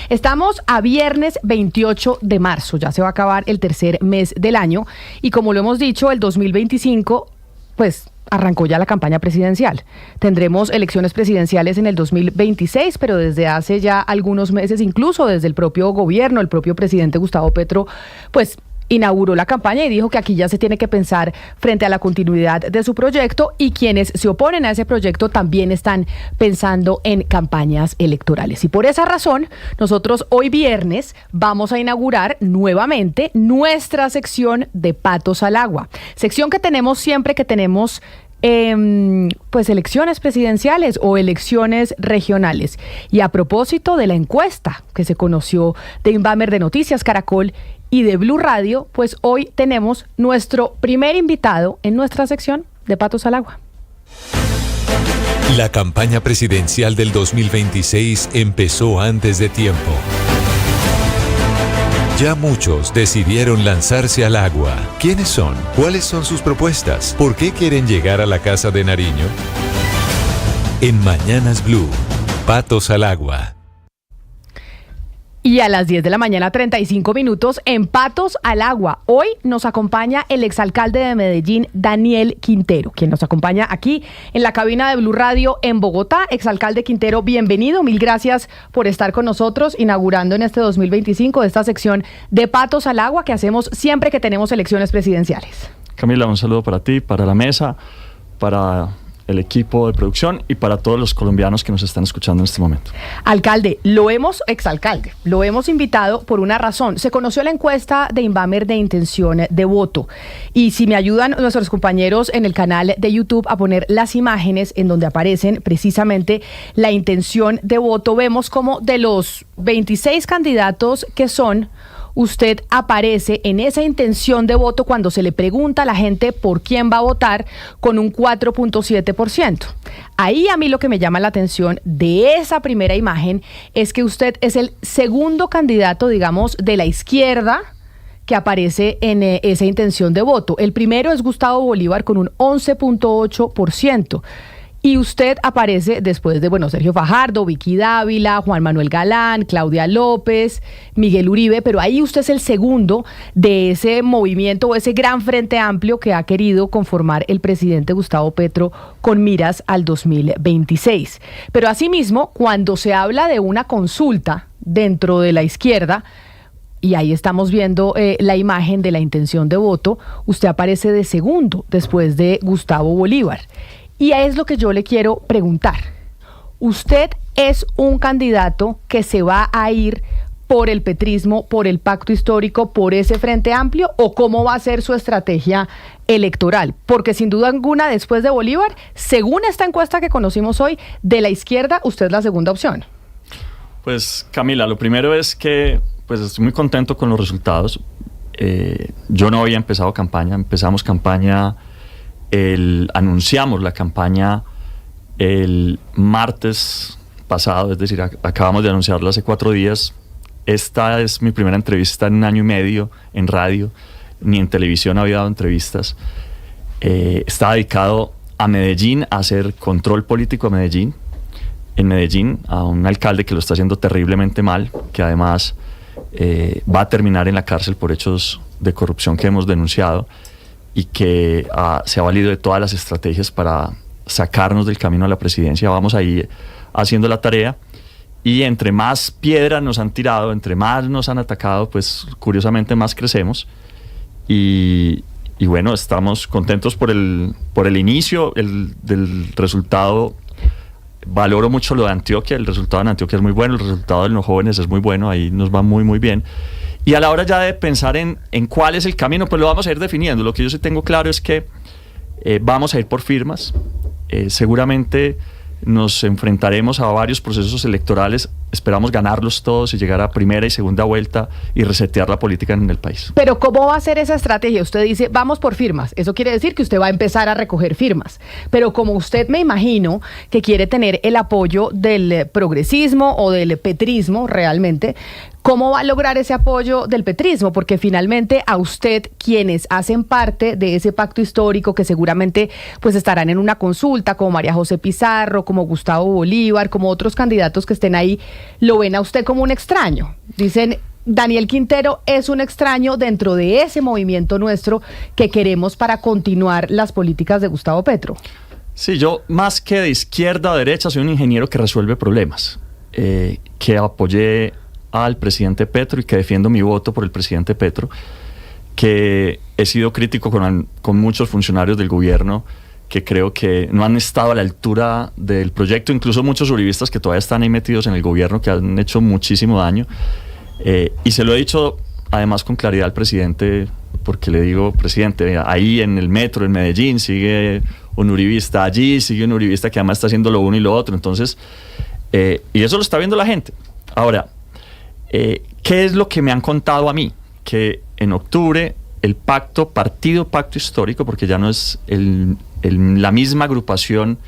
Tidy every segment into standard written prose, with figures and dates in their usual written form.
Estamos a viernes 28 de marzo, ya se va a acabar el tercer mes del año y como lo hemos dicho, el 2025, pues arrancó ya la campaña presidencial. Tendremos elecciones presidenciales en el 2026, pero desde hace ya algunos meses, incluso desde el propio gobierno, el propio presidente Gustavo Petro, pues inauguró la campaña y dijo que aquí ya se tiene que pensar frente a la continuidad de su proyecto y quienes se oponen a ese proyecto también están pensando en campañas electorales. Y por esa razón, nosotros hoy viernes vamos a inaugurar nuevamente nuestra sección de Patos al Agua. Sección que tenemos siempre que tenemos pues elecciones presidenciales o elecciones regionales. Y a propósito de la encuesta que se conoció de Invamer, de Noticias Caracol y de Blue Radio, pues hoy tenemos nuestro primer invitado en nuestra sección de Patos al Agua. La campaña presidencial del 2026 empezó antes de tiempo. Ya muchos decidieron lanzarse al agua. ¿Quiénes son? ¿Cuáles son sus propuestas? ¿Por qué quieren llegar a la Casa de Nariño? En Mañanas Blue, Patos al Agua. Y a las 10 de la mañana, 35 minutos, en Patos al Agua. Hoy nos acompaña el exalcalde de Medellín, Daniel Quintero, quien nos acompaña aquí en la cabina de Blue Radio en Bogotá. Exalcalde Quintero, bienvenido. Mil gracias por estar con nosotros, inaugurando en este 2025 esta sección de Patos al Agua que hacemos siempre que tenemos elecciones presidenciales. Camila, un saludo para ti, para la mesa, para el equipo de producción y para todos los colombianos que nos están escuchando en este momento. Alcalde, exalcalde, lo hemos invitado por una razón. Se conoció la encuesta de Invamer de intención de voto. Y si me ayudan nuestros compañeros en el canal de YouTube a poner las imágenes en donde aparecen precisamente la intención de voto, vemos como de los 26 candidatos que son, usted aparece en esa intención de voto cuando se le pregunta a la gente por quién va a votar con un 4.7%. Ahí a mí lo que me llama la atención de esa primera imagen es que usted es el segundo candidato, digamos, de la izquierda que aparece en esa intención de voto. El primero es Gustavo Bolívar con un 11.8%. Y usted aparece después de, Sergio Fajardo, Vicky Dávila, Juan Manuel Galán, Claudia López, Miguel Uribe, pero ahí usted es el segundo de ese movimiento o ese gran frente amplio que ha querido conformar el presidente Gustavo Petro con miras al 2026. Pero asimismo, cuando se habla de una consulta dentro de la izquierda, y ahí estamos viendo la imagen de la intención de voto, usted aparece de segundo después de Gustavo Bolívar. Y es lo que yo le quiero preguntar. ¿Usted es un candidato que se va a ir por el petrismo, por el pacto histórico, por ese frente amplio? ¿O cómo va a ser su estrategia electoral? Porque sin duda alguna, después de Bolívar, según esta encuesta que conocimos hoy, de la izquierda, usted es la segunda opción. Pues Camila, lo primero es que pues estoy muy contento con los resultados. Yo no había empezado campaña, empezamos campaña... anunciamos la campaña el martes pasado, es decir, acabamos de anunciarla hace 4 días. Esta es mi primera entrevista en 1 año y medio en radio, ni en televisión había dado entrevistas. Está dedicado a Medellín, a hacer control político a Medellín. En Medellín, a un alcalde que lo está haciendo terriblemente mal, que además va a terminar en la cárcel por hechos de corrupción que hemos denunciado, y que se ha valido de todas las estrategias para sacarnos del camino a la presidencia. Vamos a ir haciendo la tarea y entre más piedras nos han tirado, entre más nos han atacado, pues curiosamente más crecemos y bueno, estamos contentos por el inicio del resultado. Valoro mucho lo de Antioquia, el resultado en Antioquia es muy bueno, el resultado de los jóvenes es muy bueno, ahí nos va muy muy bien. Y a la hora ya de pensar en cuál es el camino, pues lo vamos a ir definiendo. Lo que yo sí tengo claro es que vamos a ir por firmas. Seguramente nos enfrentaremos a varios procesos electorales. Esperamos ganarlos todos y llegar a primera y segunda vuelta y resetear la política en el país. Pero ¿cómo va a ser esa estrategia? Usted dice, vamos por firmas. Eso quiere decir que usted va a empezar a recoger firmas. Pero como usted me imagino que quiere tener el apoyo del progresismo o del petrismo realmente, ¿cómo va a lograr ese apoyo del petrismo? Porque finalmente a usted, quienes hacen parte de ese pacto histórico que seguramente pues estarán en una consulta, como María José Pizarro, como Gustavo Bolívar, como otros candidatos que estén ahí, lo ven a usted como un extraño. Dicen, Daniel Quintero es un extraño dentro de ese movimiento nuestro que queremos para continuar las políticas de Gustavo Petro. Sí, yo más que de izquierda o derecha soy un ingeniero que resuelve problemas, que apoyé al presidente Petro y que defiendo mi voto por el presidente Petro, que he sido crítico con muchos funcionarios del gobierno que creo que no han estado a la altura del proyecto, incluso muchos uribistas que todavía están ahí metidos en el gobierno, que han hecho muchísimo daño. Y se lo he dicho además con claridad al presidente, porque le digo, presidente, mira, ahí en el metro, en Medellín, sigue un uribista, allí sigue un uribista que además está haciendo lo uno y lo otro. Entonces, y eso lo está viendo la gente. Ahora, ¿qué es lo que me han contado a mí? Que en octubre el pacto histórico, porque ya no es la misma agrupación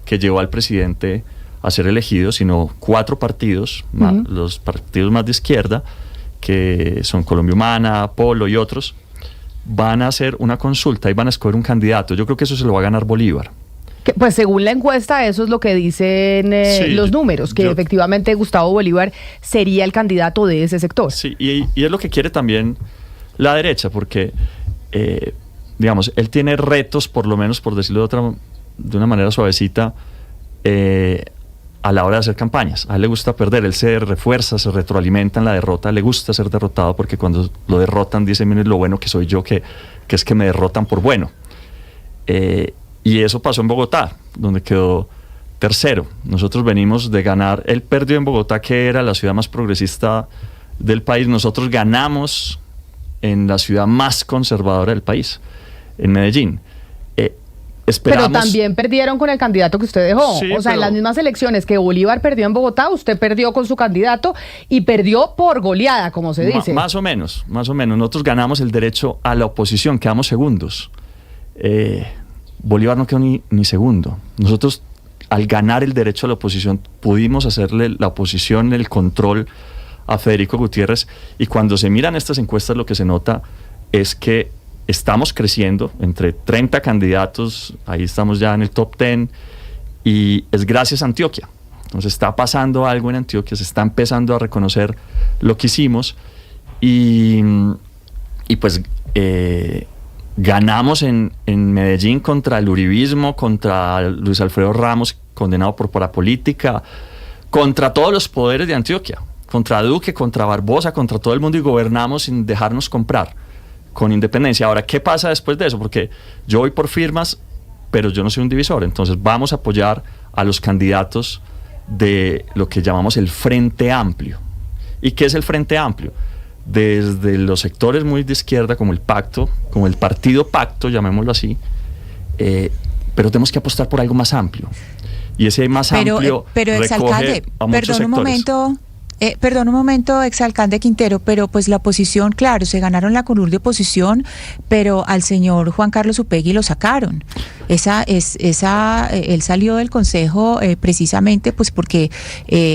que llevó al presidente a ser elegido, sino 4 partidos, los partidos más de izquierda, que son Colombia Humana, Polo y otros, van a hacer una consulta y van a escoger un candidato. Yo creo que eso se lo va a ganar Bolívar. Pues según la encuesta, eso es lo que dicen los números, que efectivamente Gustavo Bolívar sería el candidato de ese sector. Sí, y es lo que quiere también la derecha, porque, digamos, él tiene retos, por lo menos, por decirlo de una manera suavecita, a la hora de hacer campañas. A él le gusta perder, él se refuerza, se retroalimenta en la derrota, le gusta ser derrotado porque cuando lo derrotan dice, miren lo bueno que soy yo, que es que me derrotan por bueno. Y eso pasó en Bogotá, donde quedó tercero. Nosotros venimos de ganar, él perdió en Bogotá, que era la ciudad más progresista del país. Nosotros ganamos en la ciudad más conservadora del país, en Medellín. Esperamos... Pero también perdieron con el candidato que usted dejó. Sí, o sea, en las mismas elecciones que Bolívar perdió en Bogotá, usted perdió con su candidato y perdió por goleada, como se dice. Más o menos. Nosotros ganamos el derecho a la oposición, quedamos segundos. Bolívar no quedó ni segundo. Nosotros, al ganar el derecho a la oposición, pudimos hacerle la oposición, el control a Federico Gutiérrez, y cuando se miran estas encuestas lo que se nota es que estamos creciendo entre 30 candidatos, ahí estamos ya en el top 10, y es gracias a Antioquia. Entonces está pasando algo en Antioquia, se está empezando a reconocer lo que hicimos, y pues ganamos en Medellín contra el uribismo, contra Luis Alfredo Ramos, condenado por parapolítica, contra todos los poderes de Antioquia, contra Duque, contra Barbosa, contra todo el mundo, y gobernamos sin dejarnos comprar, con independencia. Ahora, ¿qué pasa después de eso? Porque yo voy por firmas, pero yo no soy un divisor, entonces vamos a apoyar a los candidatos de lo que llamamos el Frente Amplio. ¿Y qué es el Frente Amplio? Desde los sectores muy de izquierda, como el Pacto, como el Partido Pacto, llamémoslo así, pero tenemos que apostar por algo más amplio. Y ese más amplio recoge a muchos sectores. Perdón un momento, exalcalde Quintero, pero pues la oposición, claro, se ganaron la curul de oposición, pero al señor Juan Carlos Upegui lo sacaron. Él salió del consejo precisamente pues porque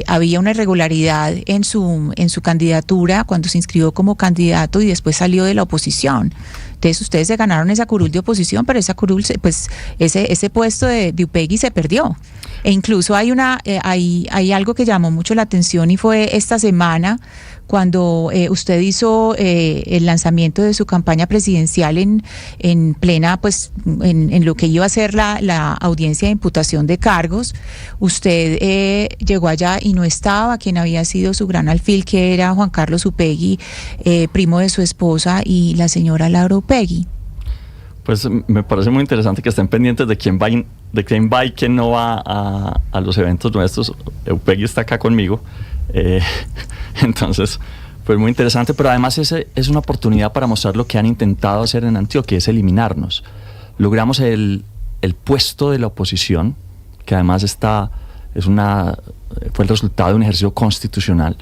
había una irregularidad en su candidatura cuando se inscribió como candidato y después salió de la oposición. Entonces ustedes se ganaron esa curul de oposición, pero esa curul, pues ese puesto de Upegui se perdió. E incluso hay algo que llamó mucho la atención y fue esta semana cuando usted hizo el lanzamiento de su campaña presidencial en plena, pues en lo que iba a ser la audiencia de imputación de cargos. Usted llegó allá y no estaba quien había sido su gran alfil, que era Juan Carlos Upegui, primo de su esposa y la señora Laura Upegui. Pues me parece muy interesante que estén pendientes de quién va y quién no va a los eventos nuestros. Upegui está acá conmigo, entonces pues muy interesante, pero además es una oportunidad para mostrar lo que han intentado hacer en Antioquia, es eliminarnos. Logramos el puesto de la oposición, que además fue el resultado de un ejercicio constitucional,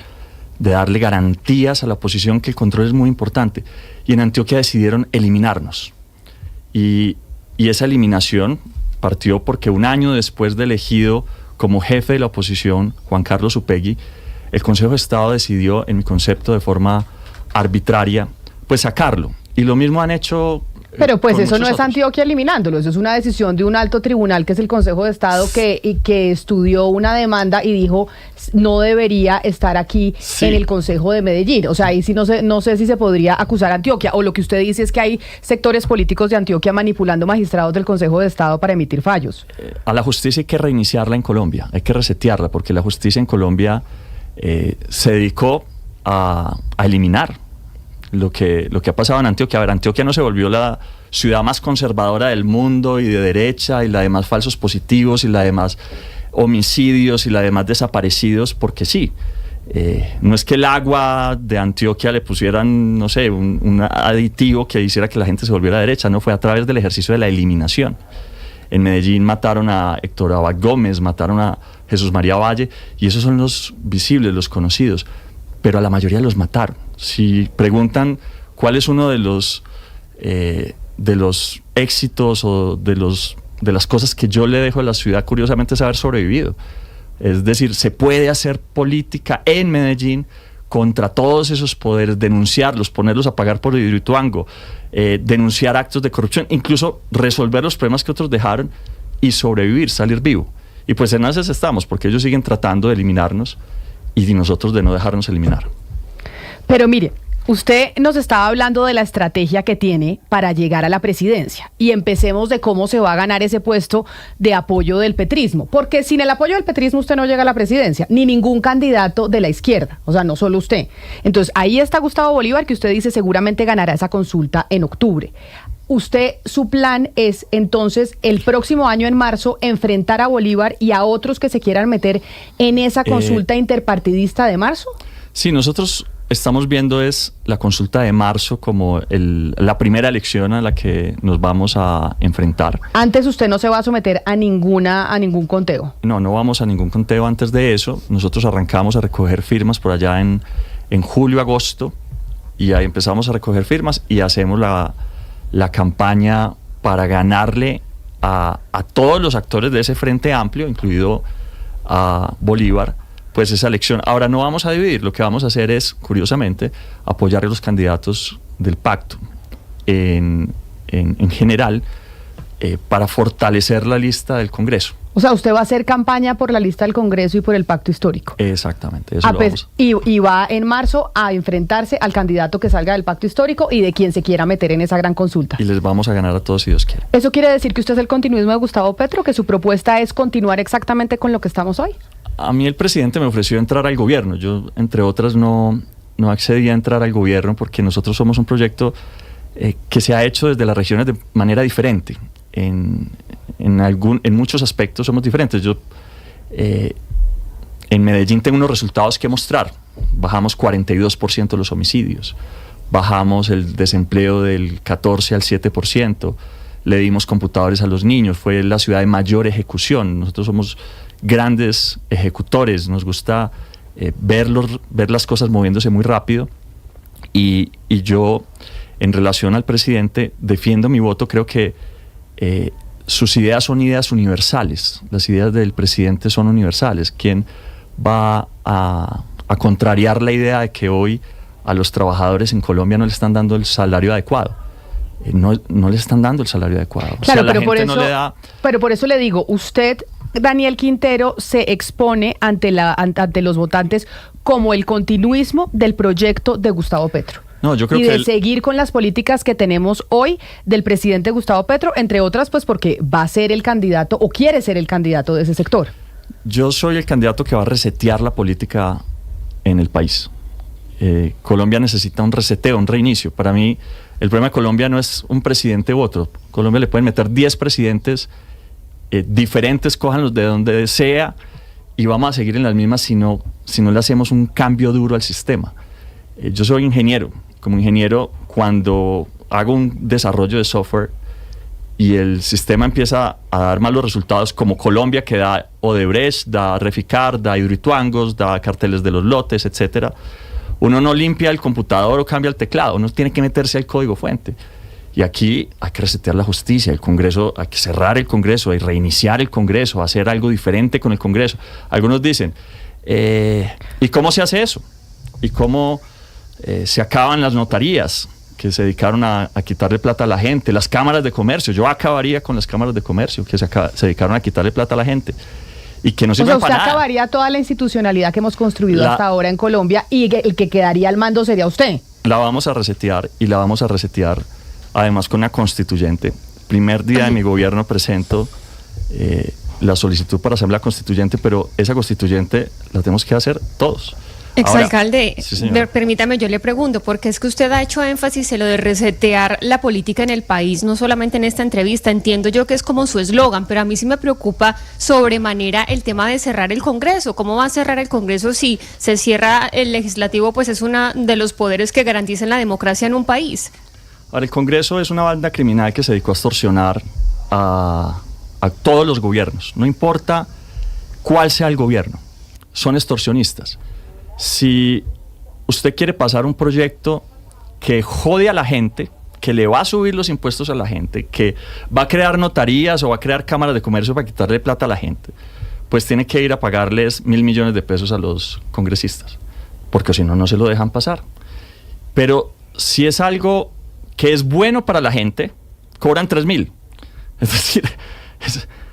de darle garantías a la oposición, que el control es muy importante, y en Antioquia decidieron eliminarnos. Y esa eliminación partió porque un año después de elegido como jefe de la oposición Juan Carlos Upegui, el Consejo de Estado decidió, en mi concepto, de forma arbitraria, pues sacarlo. Y lo mismo han hecho Pero pues con eso no muchos es otros. Antioquia eliminándolo, eso es una decisión de un alto tribunal que es el Consejo de Estado que estudió una demanda y dijo no debería estar aquí Sí. en el Consejo de Medellín. O sea, ahí sí no sé si se podría acusar a Antioquia, o lo que usted dice es que hay sectores políticos de Antioquia manipulando magistrados del Consejo de Estado para emitir fallos. A la justicia hay que reiniciarla en Colombia, hay que resetearla, porque la justicia en Colombia se dedicó a eliminar lo que ha pasado en Antioquia. A ver, Antioquia no se volvió la ciudad más conservadora del mundo y de derecha y la de más falsos positivos y la de más homicidios y la de más desaparecidos porque sí. No es que el agua de Antioquia le pusieran, no sé, un aditivo que hiciera que la gente se volviera derecha, no, fue a través del ejercicio de la eliminación. En Medellín mataron a Héctor Abad Gómez, mataron a Jesús María Valle, y esos son los visibles, los conocidos, pero a la mayoría los mataron. Si preguntan cuál es uno de los éxitos o de las cosas que yo le dejo a la ciudad, curiosamente, es haber sobrevivido. Es decir, se puede hacer política en Medellín contra todos esos poderes, denunciarlos, ponerlos a pagar por Hidroituango, denunciar actos de corrupción, incluso resolver los problemas que otros dejaron y sobrevivir, salir vivo. Y pues en esas estamos, porque ellos siguen tratando de eliminarnos y nosotros de no dejarnos eliminar. Pero mire, usted nos estaba hablando de la estrategia que tiene para llegar a la presidencia y empecemos de cómo se va a ganar ese puesto de apoyo del petrismo, porque sin el apoyo del petrismo usted no llega a la presidencia, ni ningún candidato de la izquierda, o sea, no solo usted. Entonces ahí está Gustavo Bolívar, que usted dice seguramente ganará esa consulta en octubre. Usted, su plan es entonces el próximo año en marzo enfrentar a Bolívar y a otros que se quieran meter en esa consulta interpartidista de marzo. Sí, nosotros estamos viendo es la consulta de marzo como la primera elección a la que nos vamos a enfrentar. Antes usted no se va a someter a ningún conteo. No vamos a ningún conteo antes de eso. Nosotros arrancamos a recoger firmas por allá en julio, agosto, y ahí empezamos a recoger firmas y hacemos la campaña para ganarle a todos los actores de ese frente amplio, incluido a Bolívar, pues esa elección. Ahora no vamos a dividir, lo que vamos a hacer es, curiosamente, apoyar a los candidatos del pacto en general para fortalecer la lista del Congreso. O sea, usted va a hacer campaña por la lista del Congreso y por el pacto histórico. Exactamente, eso lo vamos. Y va en marzo a enfrentarse al candidato que salga del pacto histórico y de quien se quiera meter en esa gran consulta. Y les vamos a ganar a todos si Dios quiere. ¿Eso quiere decir que usted es el continuismo de Gustavo Petro, que su propuesta es continuar exactamente con lo que estamos hoy? A mí el presidente me ofreció entrar al gobierno. Yo, entre otras, no accedí a entrar al gobierno porque nosotros somos un proyecto que se ha hecho desde las regiones de manera diferente. En muchos aspectos somos diferentes. Yo en Medellín tengo unos resultados que mostrar. Bajamos 42% los homicidios, bajamos el desempleo del 14 al 7%, le dimos computadores a los niños, fue la ciudad de mayor ejecución. Nosotros somos grandes ejecutores, nos gusta ver las cosas moviéndose muy rápido y yo, en relación al presidente, defiendo mi voto. Creo que sus ideas son ideas universales, las ideas del presidente son universales. ¿Quién va a contrariar la idea de que hoy a los trabajadores en Colombia no le están dando el salario adecuado? No le están dando el salario adecuado. Claro, o sea, pero por eso le digo, usted, Daniel Quintero, se expone ante los votantes como el continuismo del proyecto de Gustavo Petro. No, yo creo y que de seguir con las políticas que tenemos hoy del presidente Gustavo Petro, entre otras, pues porque va a ser el candidato o quiere ser el candidato de ese sector. Yo soy el candidato que va a resetear la política en el país. Colombia necesita un reseteo, un reinicio. Para mí, el problema de Colombia no es un presidente u otro. Colombia le pueden meter 10 presidentes diferentes, cójanlos de donde sea, y vamos a seguir en las mismas si no le hacemos un cambio duro al sistema. Yo soy ingeniero. Como ingeniero, cuando hago un desarrollo de software y el sistema empieza a dar malos resultados, como Colombia, que da Odebrecht, da Reficar, da Hidroituangos, da carteles de los lotes, etcétera, uno no limpia el computador o cambia el teclado, uno tiene que meterse al código fuente. Y aquí hay que resetear la justicia, el Congreso, hay que cerrar el Congreso, hay que reiniciar el Congreso, hacer algo diferente con el Congreso. Algunos dicen, ¿y cómo se hace eso? ¿Y cómo se acaban las notarías? que se dedicaron a quitarle plata a la gente, las cámaras de comercio, yo acabaría con las cámaras de comercio que se dedicaron a quitarle plata a la gente y que no sirven para nada. Usted acabaría toda la institucionalidad que hemos construido hasta ahora en Colombia y el que quedaría al mando sería usted. La vamos a resetear y la vamos a resetear además con una constituyente. Primer día de mi gobierno presento la solicitud para asamblea constituyente, pero esa constituyente la tenemos que hacer todos. Exalcalde, sí, permítame, yo le pregunto, porque es que usted ha hecho énfasis en lo de resetear la política en el país, no solamente en esta entrevista, entiendo yo que es como su eslogan, pero a mí sí me preocupa sobremanera el tema de cerrar el Congreso. ¿Cómo va a cerrar el Congreso si se cierra el legislativo? Pues es uno de los poderes que garantizan la democracia en un país. Ahora, el Congreso es una banda criminal que se dedicó a extorsionar a todos los gobiernos, no importa cuál sea el gobierno, son extorsionistas. Si usted quiere pasar un proyecto que jode a la gente, que le va a subir los impuestos a la gente, que va a crear notarías o va a crear cámaras de comercio para quitarle plata a la gente, pues tiene que ir a pagarles 1.000 millones de pesos a los congresistas, porque si no, no se lo dejan pasar. Pero si es algo que es bueno para la gente, cobran 3.000. Es decir,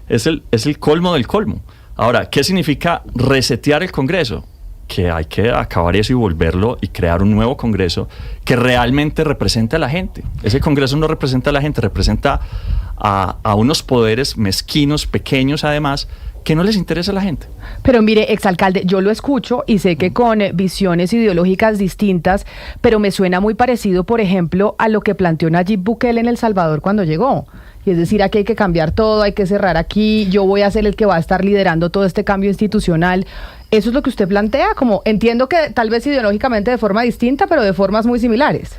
es el colmo del colmo. Ahora, ¿qué significa resetear el Congreso? Que hay que acabar eso y volverlo y crear un nuevo Congreso que realmente represente a la gente. Ese Congreso no representa a la gente, representa a unos poderes mezquinos, pequeños además, que no les interesa a la gente. Pero mire, exalcalde, yo lo escucho y sé que con visiones ideológicas distintas, pero me suena muy parecido, por ejemplo, a lo que planteó Nayib Bukele en El Salvador cuando llegó. Y es decir, aquí hay que cambiar todo, hay que cerrar aquí, yo voy a ser el que va a estar liderando todo este cambio institucional. ¿Eso es lo que usted plantea? Como entiendo que tal vez ideológicamente de forma distinta, pero de formas muy similares.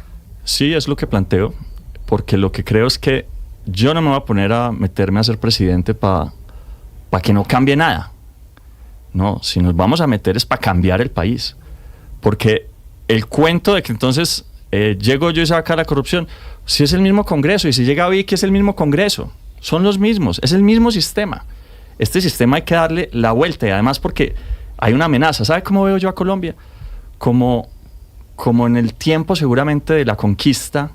Sí, es lo que planteo, porque lo que creo es que yo no me voy a poner a meterme a ser presidente para que no cambie nada. No, si nos vamos a meter es para cambiar el país. Porque el cuento de que entonces llego yo y saca la corrupción, si es el mismo Congreso, y si llega Vicky es el mismo Congreso, son los mismos, es el mismo sistema. Este sistema hay que darle la vuelta, y además porque hay una amenaza. ¿Sabe cómo veo yo a Colombia? Como en el tiempo seguramente de la conquista,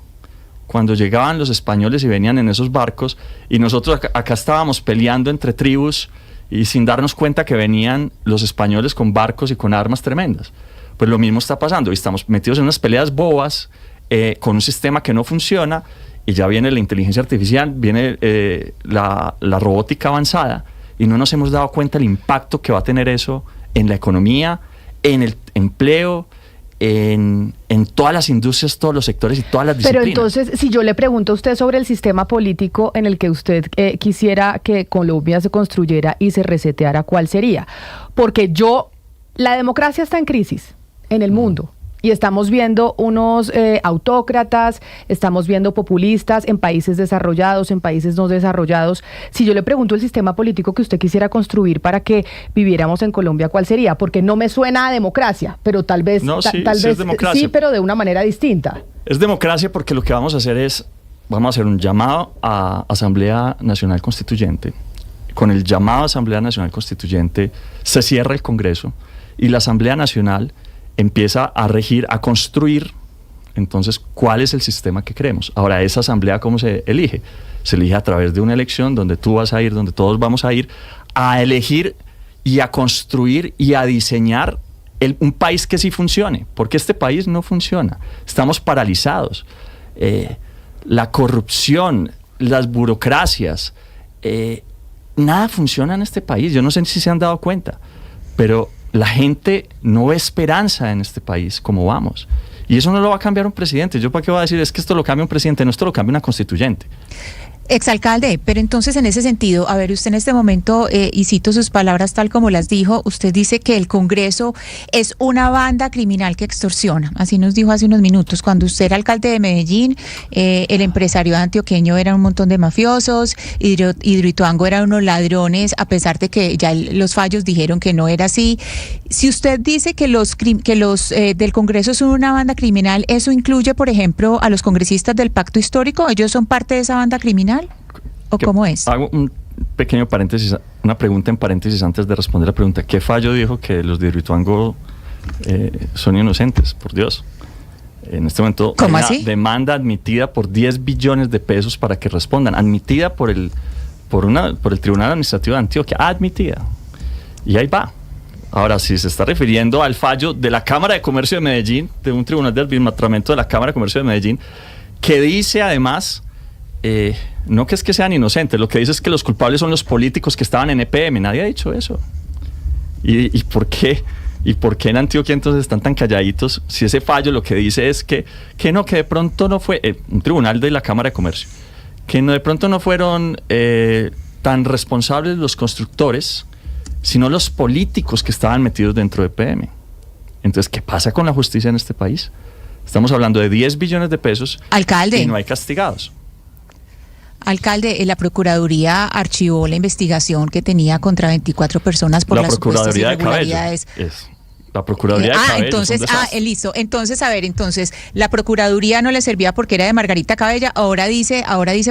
cuando llegaban los españoles y venían en esos barcos, y nosotros acá estábamos peleando entre tribus, y sin darnos cuenta que venían los españoles con barcos y con armas tremendas. Pues lo mismo está pasando, y estamos metidos en unas peleas bobas, con un sistema que no funciona, y ya viene la inteligencia artificial, viene la robótica avanzada, y no nos hemos dado cuenta del impacto que va a tener eso en la economía, en el empleo, en todas las industrias, todos los sectores y todas las disciplinas. Pero entonces, si yo le pregunto a usted sobre el sistema político en el que usted quisiera que Colombia se construyera y se reseteara, ¿cuál sería? Porque la democracia está en crisis en el mundo. Y estamos viendo unos autócratas, estamos viendo populistas en países desarrollados, en países no desarrollados. Si yo le pregunto el sistema político que usted quisiera construir para que viviéramos en Colombia, ¿cuál sería? Porque no me suena a democracia, pero tal vez, sí, pero de una manera distinta. Es democracia porque lo que vamos a hacer un llamado a Asamblea Nacional Constituyente. Con el llamado a Asamblea Nacional Constituyente se cierra el Congreso y la Asamblea Nacional empieza a regir, a construir, entonces, ¿cuál es el sistema que queremos? Ahora, esa asamblea, ¿cómo se elige? Se elige a través de una elección donde tú vas a ir, donde todos vamos a ir, a elegir y a construir y a diseñar un país que sí funcione, porque este país no funciona. Estamos paralizados. La corrupción, las burocracias, nada funciona en este país. Yo no sé si se han dado cuenta, pero la gente no ve esperanza en este país como vamos. Y eso no lo va a cambiar un presidente. ¿Yo para qué voy a decir es que esto lo cambia un presidente? No, esto lo cambia una constituyente. Exalcalde, pero entonces en ese sentido, a ver, usted en este momento, y cito sus palabras tal como las dijo, usted dice que el Congreso es una banda criminal que extorsiona, así nos dijo hace unos minutos. Cuando usted era alcalde de Medellín, el empresario antioqueño era un montón de mafiosos, Hidroituango eran unos ladrones, a pesar de que ya los fallos dijeron que no era así. Si usted dice que los del Congreso son una banda criminal, ¿eso incluye, por ejemplo, a los congresistas del Pacto Histórico? ¿Ellos son parte de esa banda criminal? ¿O cómo es? Hago un pequeño paréntesis, una pregunta en paréntesis antes de responder la pregunta. ¿Qué fallo dijo que los de Hidroituango son inocentes? Por Dios. En este momento ¿Cómo hay una así? demanda admitida por 10 billones de pesos para que respondan, admitida por el Tribunal Administrativo de Antioquia, admitida. Y ahí va. Ahora, si se está refiriendo al fallo de la Cámara de Comercio de Medellín, de un tribunal de arbitramiento de la Cámara de Comercio de Medellín, que dice además, no que es que sean inocentes, lo que dice es que los culpables son los políticos que estaban en EPM. Nadie ha dicho eso. ¿Y por qué? ¿Y por qué en Antioquia entonces están tan calladitos? Si ese fallo lo que dice es que de pronto no fue, un tribunal de la Cámara de Comercio, que de pronto no fueron tan responsables los constructores, sino los políticos que estaban metidos dentro de EPM. Entonces, ¿qué pasa con la justicia en este país? Estamos hablando de 10 billones de pesos, alcalde, y no hay castigados. Alcalde, la Procuraduría archivó la investigación que tenía contra 24 personas por las supuestas irregularidades. La Procuraduría de Cabello. Entonces, listo. Entonces, a ver, la Procuraduría no le servía porque era de Margarita Cabella. Ahora dice,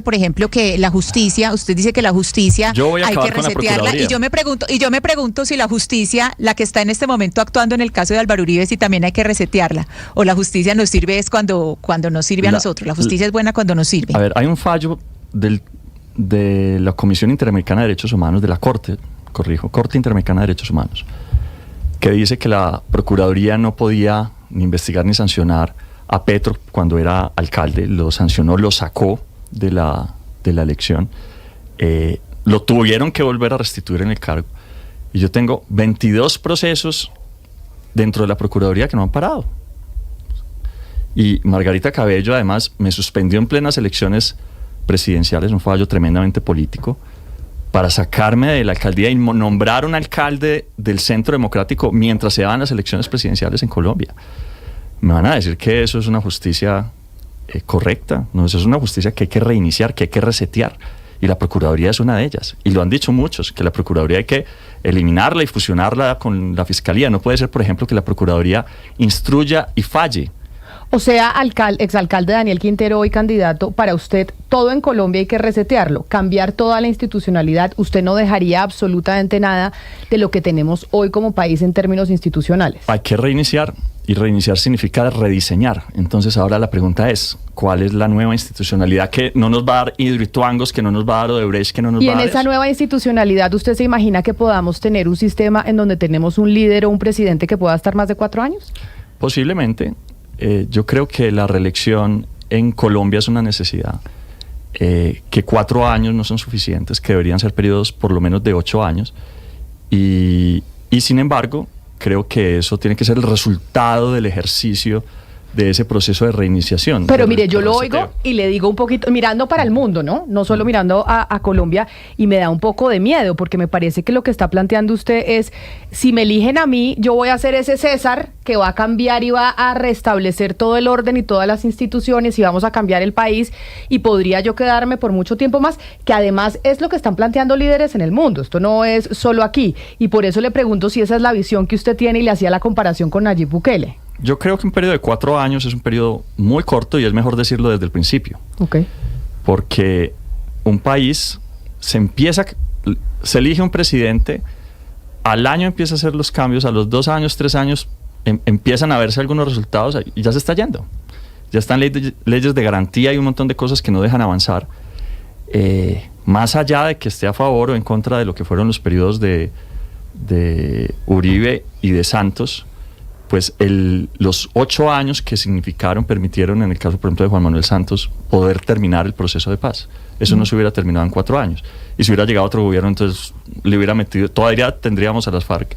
por ejemplo, que la justicia, usted dice que la justicia hay que resetearla. Y yo me pregunto si la justicia, la que está en este momento actuando en el caso de Álvaro Uribe, si también hay que resetearla. O la justicia nos sirve es cuando nos sirve a nosotros. La justicia es buena cuando nos sirve. A ver, hay un fallo de la Comisión Interamericana de Derechos Humanos, de la Corte Interamericana de Derechos Humanos, que dice que la Procuraduría no podía ni investigar ni sancionar a Petro cuando era alcalde. Lo sancionó, lo sacó de la elección. Lo tuvieron que volver a restituir en el cargo. Y yo tengo 22 procesos dentro de la Procuraduría que no han parado. Y Margarita Cabello además me suspendió en plenas elecciones presidenciales, un fallo tremendamente político, para sacarme de la alcaldía y nombrar un alcalde del Centro Democrático mientras se daban las elecciones presidenciales en Colombia. Me van a decir que eso es una justicia correcta. No, eso es una justicia que hay que reiniciar, que hay que resetear. Y la Procuraduría es una de ellas. Y lo han dicho muchos, que la Procuraduría hay que eliminarla y fusionarla con la Fiscalía. No puede ser, por ejemplo, que la Procuraduría instruya y falle. O sea, exalcalde Daniel Quintero, hoy candidato, para usted todo en Colombia hay que resetearlo, cambiar toda la institucionalidad. Usted no dejaría absolutamente nada de lo que tenemos hoy como país en términos institucionales. Hay que reiniciar, y reiniciar significa rediseñar. Entonces ahora la pregunta es, ¿cuál es la nueva institucionalidad que no nos va a dar Hidroituangos, que no nos va a dar Odebrecht, que no nos va a dar? Y en esa nueva institucionalidad, ¿usted se imagina que podamos tener un sistema en donde tenemos un líder o un presidente que pueda estar más de 4 años? Posiblemente. Yo creo que la reelección en Colombia es una necesidad, que 4 años no son suficientes, que deberían ser periodos por lo menos de 8 años, y sin embargo creo que eso tiene que ser el resultado del ejercicio de ese proceso de reiniciación. Pero mire, yo lo oigo y le digo un poquito, mirando para el mundo, ¿no? No solo mirando a Colombia, y me da un poco de miedo, porque me parece que lo que está planteando usted es, si me eligen a mí, yo voy a ser ese César que va a cambiar y va a restablecer todo el orden y todas las instituciones, y vamos a cambiar el país, y podría yo quedarme por mucho tiempo más, que además es lo que están planteando líderes en el mundo. Esto no es solo aquí, y por eso le pregunto si esa es la visión que usted tiene, y le hacía la comparación con Nayib Bukele. Yo creo que un periodo de 4 años es un periodo muy corto, y es mejor decirlo desde el principio. Okay. Porque un país se elige un presidente, al año empieza a hacer los cambios, a los 2 años, 3 años empiezan a verse algunos resultados y ya se está yendo. Ya están leyes de garantía y un montón de cosas que no dejan avanzar. Más allá de que esté a favor o en contra de lo que fueron los periodos de Uribe y de Santos, pues los 8 años que permitieron, en el caso, por ejemplo, de Juan Manuel Santos, poder terminar el proceso de paz. Eso no se hubiera terminado en 4 años. Y si hubiera llegado otro gobierno, entonces le hubiera metido, todavía tendríamos a las FARC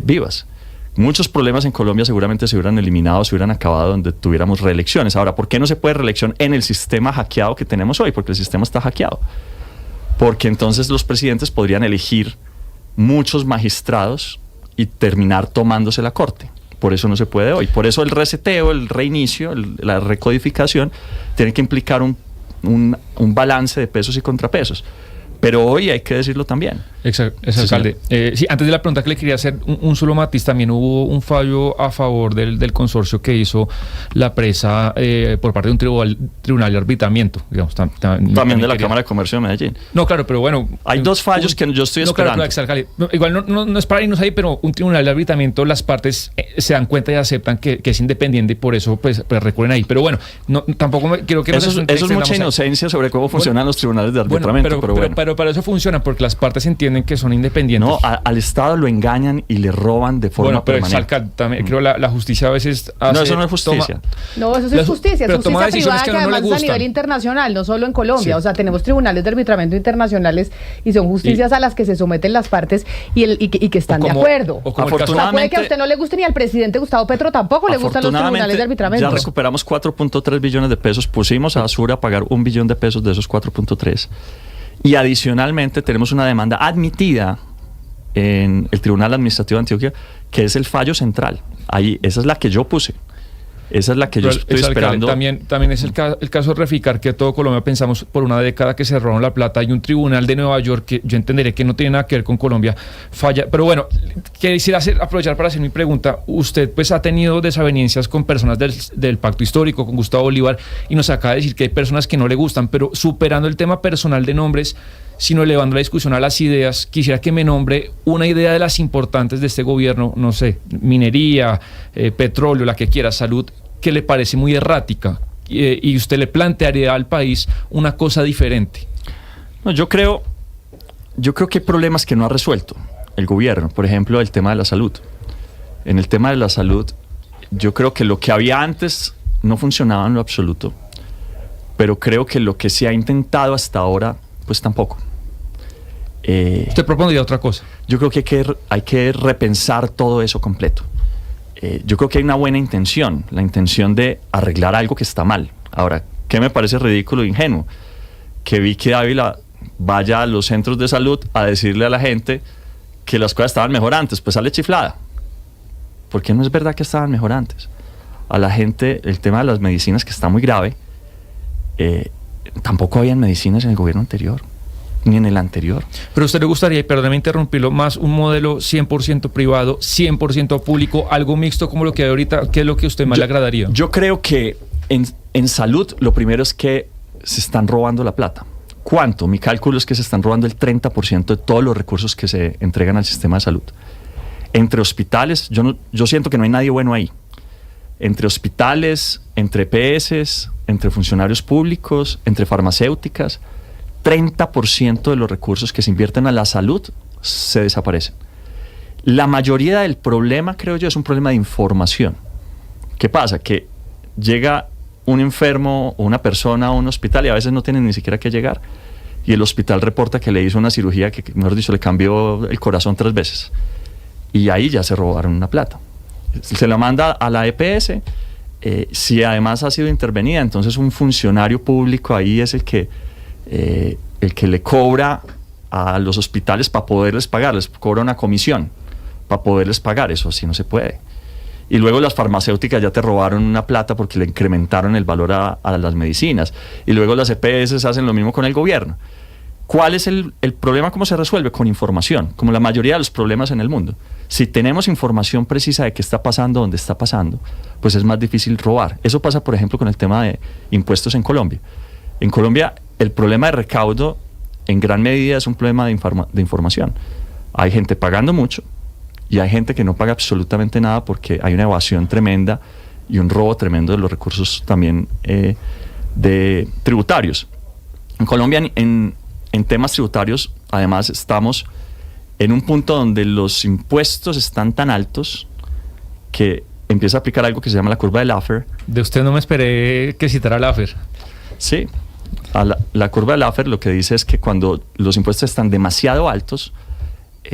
vivas. Muchos problemas en Colombia seguramente se hubieran eliminado, se hubieran acabado donde tuviéramos reelecciones. Ahora, ¿por qué no se puede reelección en el sistema hackeado que tenemos hoy? Porque el sistema está hackeado. Porque entonces los presidentes podrían elegir muchos magistrados y terminar tomándose la corte. Por eso no se puede hoy. Por eso el reseteo, el reinicio, la recodificación tiene que implicar un balance de pesos y contrapesos. Pero hoy hay que decirlo también. Alcalde. Sí, antes de la pregunta que le quería hacer, un solo matiz, también hubo un fallo a favor del consorcio que hizo la presa por parte de un tribunal de arbitramiento, digamos. También de la Cámara de Comercio de Medellín. No, claro, pero bueno. Hay dos fallos que yo estoy esperando. Claro, exalcalde. Igual no es para irnos ahí, pero un tribunal de arbitramiento, las partes se dan cuenta y aceptan que es independiente y por eso pues recurren ahí. Pero bueno, tampoco quiero que eso es mucha inocencia sobre cómo funcionan los tribunales de arbitramiento. Pero para eso funcionan, porque las partes entienden que son independientes. No, al Estado lo engañan y le roban de forma permanente. Alcalde, también creo la justicia a veces hace, no, eso no es justicia. No, eso es justicia. Es justicia privada que además no es a nivel internacional, no solo en Colombia. Sí. O sea, tenemos tribunales de arbitramiento internacionales y son justicias a las que se someten las partes y que están de acuerdo. Puede que a usted no le guste ni al presidente Gustavo Petro tampoco le gustan los tribunales de arbitramiento. Ya recuperamos 4.3 billones de pesos. Pusimos a Asura a pagar 1 billón de pesos de esos 4.3. Y adicionalmente tenemos una demanda admitida en el Tribunal Administrativo de Antioquia, que es el fallo central. Ahí, esa es la que yo puse. Esa es la que yo estoy esperando. También es el caso de Reficar, que todo Colombia pensamos por una década que se robaron la plata. Hay un tribunal de Nueva York que yo entenderé que no tiene nada que ver con Colombia, falla. Pero bueno, quisiera aprovechar para hacer mi pregunta. Usted pues ha tenido desavenencias con personas del Pacto Histórico, con Gustavo Bolívar, y nos acaba de decir que hay personas que no le gustan, pero superando el tema personal de nombres, sino elevando la discusión a las ideas, quisiera que me nombre una idea de las importantes de este gobierno, no sé, minería, petróleo, la que quiera, salud, que le parece muy errática y usted le plantearía al país una cosa diferente. No, yo creo que hay problemas que no ha resuelto el gobierno. Por ejemplo, el tema de la salud. En el tema de la salud, yo creo que lo que había antes no funcionaba en lo absoluto, pero creo que lo que se ha intentado hasta ahora, pues tampoco. ¿Usted propondría otra cosa? Yo creo que hay que repensar todo eso completo. Yo creo que hay una buena intención, la intención de arreglar algo que está mal. Ahora, ¿qué me parece ridículo e ingenuo? Que Vicky Dávila vaya a los centros de salud a decirle a la gente que las cosas estaban mejor antes, pues sale chiflada. Porque no es verdad que estaban mejor antes. A la gente, el tema de las medicinas, que está muy grave, tampoco habían medicinas en el gobierno anterior, ni en el anterior. Pero a usted le gustaría, y perdóneme interrumpirlo, más un modelo 100% privado, 100% público, algo mixto como lo que hay ahorita. ¿Qué es lo que a usted más le agradaría? Yo creo que en salud lo primero es que se están robando la plata. ¿Cuánto? Mi cálculo es que se están robando el 30% de todos los recursos que se entregan al sistema de salud. Entre hospitales, yo siento que no hay nadie bueno ahí. Entre hospitales, entre EPS, entre funcionarios públicos, entre farmacéuticas, 30% de los recursos que se invierten a la salud se desaparecen. La mayoría del problema, creo yo, es un problema de información. ¿Qué pasa? Que llega un enfermo o una persona a un hospital y a veces no tienen ni siquiera que llegar. Y el hospital reporta que le hizo una cirugía que, mejor dicho, le cambió el corazón 3 veces. Y ahí ya se robaron una plata. Se la manda a la EPS. Si además ha sido intervenida, entonces un funcionario público ahí es el que le cobra a los hospitales para poderles pagar, les cobra una comisión para poderles pagar. Eso sí no se puede. Y luego las farmacéuticas ya te robaron una plata porque le incrementaron el valor a las medicinas. Y luego las EPS hacen lo mismo con el gobierno. ¿Cuál es el problema? ¿Cómo se resuelve? Con información, como la mayoría de los problemas en el mundo. Si tenemos información precisa de qué está pasando, dónde está pasando, pues es más difícil robar. Eso pasa, por ejemplo, con el tema de impuestos en Colombia. En Colombia, el problema de recaudo en gran medida es un problema de información. Hay gente pagando mucho y hay gente que no paga absolutamente nada porque hay una evasión tremenda y un robo tremendo de los recursos también de tributarios. En Colombia, en temas tributarios, además, estamos en un punto donde los impuestos están tan altos que empieza a aplicar algo que se llama la curva de Laffer. De usted no me esperé que citara Laffer. Sí, la curva de Laffer lo que dice es que cuando los impuestos están demasiado altos,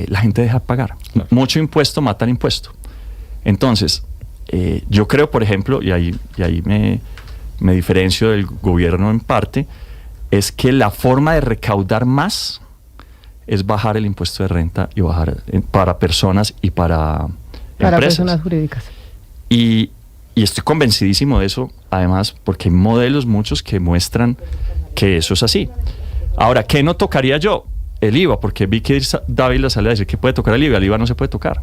la gente deja de pagar. Claro. Mucho impuesto mata al impuesto. Entonces, yo creo, por ejemplo, y ahí me diferencio del gobierno en parte, es que la forma de recaudar más es bajar el impuesto de renta y bajar para personas y para empresas. Personas jurídicas. Y estoy convencidísimo de eso, además, porque hay modelos muchos que muestran que eso es así. Ahora, ¿qué no tocaría yo? el IVA, porque Vicky Dávila sale a decir que puede tocar el IVA no se puede tocar.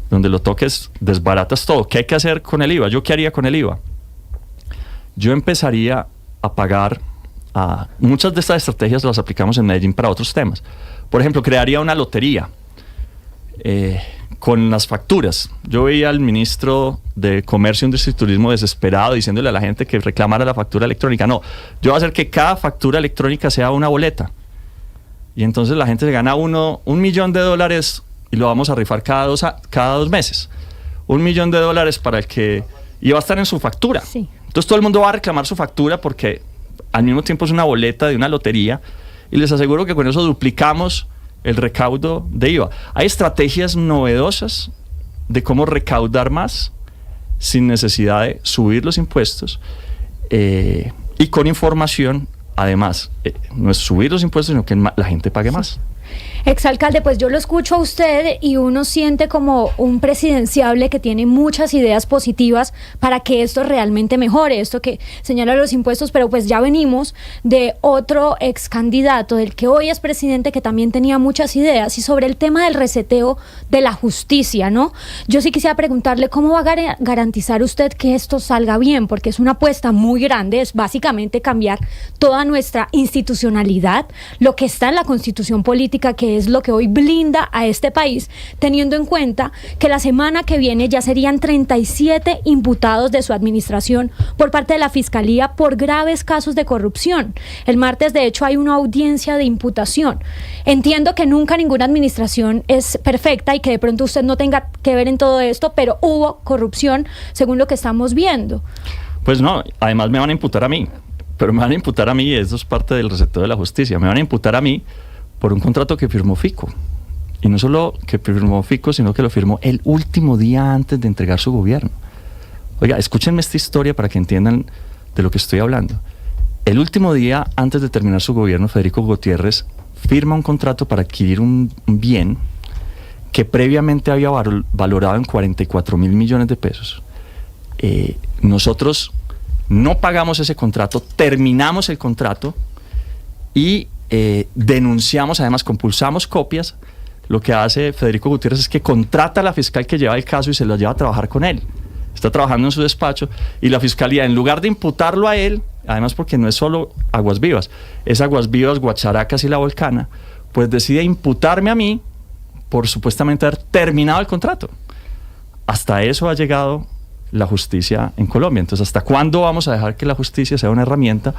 Donde lo toques, desbaratas todo. ¿Qué hay que hacer con el IVA? ¿Yo qué haría con el IVA? Yo empezaría a pagar, muchas de estas estrategias las aplicamos en Medellín para otros temas. Por ejemplo, crearía una lotería con las facturas. Yo veía al ministro de Comercio, Industria y Turismo desesperado diciéndole a la gente que reclamara la factura electrónica. No, yo voy a hacer que cada factura electrónica sea una boleta. Y entonces la gente se gana $1 millón y lo vamos a rifar cada 2 meses. $1 millón para el que iba a estar en su factura. Sí. Entonces todo el mundo va a reclamar su factura porque al mismo tiempo es una boleta de una lotería, y les aseguro que con eso duplicamos el recaudo de IVA. Hay estrategias novedosas de cómo recaudar más sin necesidad de subir los impuestos, y con información, además, no es subir los impuestos, sino que la gente pague más. Exalcalde, pues yo lo escucho a usted y uno siente como un presidenciable que tiene muchas ideas positivas para que esto realmente mejore, esto que señala los impuestos, pero pues ya venimos de otro ex candidato, del que hoy es presidente, que también tenía muchas ideas. Y sobre el tema del reseteo de la justicia, ¿no? Yo sí quisiera preguntarle cómo va a garantizar usted que esto salga bien, porque es una apuesta muy grande, es básicamente cambiar toda nuestra institucionalidad, lo que está en la Constitución política, que es lo que hoy blinda a este país, teniendo en cuenta que la semana que viene ya serían 37 imputados de su administración por parte de la Fiscalía por graves casos de corrupción. El martes, de hecho, hay una audiencia de imputación. Entiendo que nunca ninguna administración es perfecta y que de pronto usted no tenga que ver en todo esto, pero hubo corrupción según lo que estamos viendo. Pues no, además me van a imputar a mí, pero me van a imputar a mí, eso es parte del reseteo de la justicia, me van a imputar a mí por un contrato que firmó Fico. Y no solo que firmó Fico, sino que lo firmó el último día antes de entregar su gobierno. Oiga, escúchenme esta historia para que entiendan de lo que estoy hablando. El último día antes de terminar su gobierno, Federico Gutiérrez firma un contrato para adquirir un bien que previamente había valorado en 44.000 millones de pesos. Nosotros no pagamos ese contrato, terminamos el contrato y denunciamos, además compulsamos copias. Lo que hace Federico Gutiérrez es que contrata a la fiscal que lleva el caso y se lo lleva a trabajar con él. Está trabajando en su despacho y la fiscalía, en lugar de imputarlo a él, además porque no es solo Aguas Vivas, es Aguas Vivas, Guacharacas y La Volcana, pues decide imputarme a mí por supuestamente haber terminado el contrato. Hasta eso ha llegado la justicia en Colombia. Entonces, ¿hasta cuándo vamos a dejar que la justicia sea una herramienta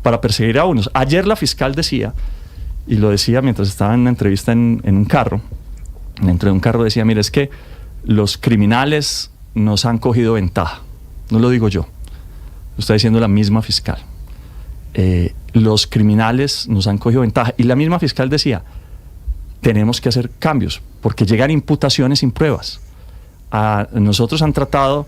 para perseguir a unos? Ayer la fiscal decía, y lo decía mientras estaba en una entrevista en un carro, dentro de un carro decía, mire, es que los criminales nos han cogido ventaja. No lo digo yo, lo está diciendo la misma fiscal. Los criminales nos han cogido ventaja. Y la misma fiscal decía, tenemos que hacer cambios, porque llegan imputaciones sin pruebas. A nosotros han tratado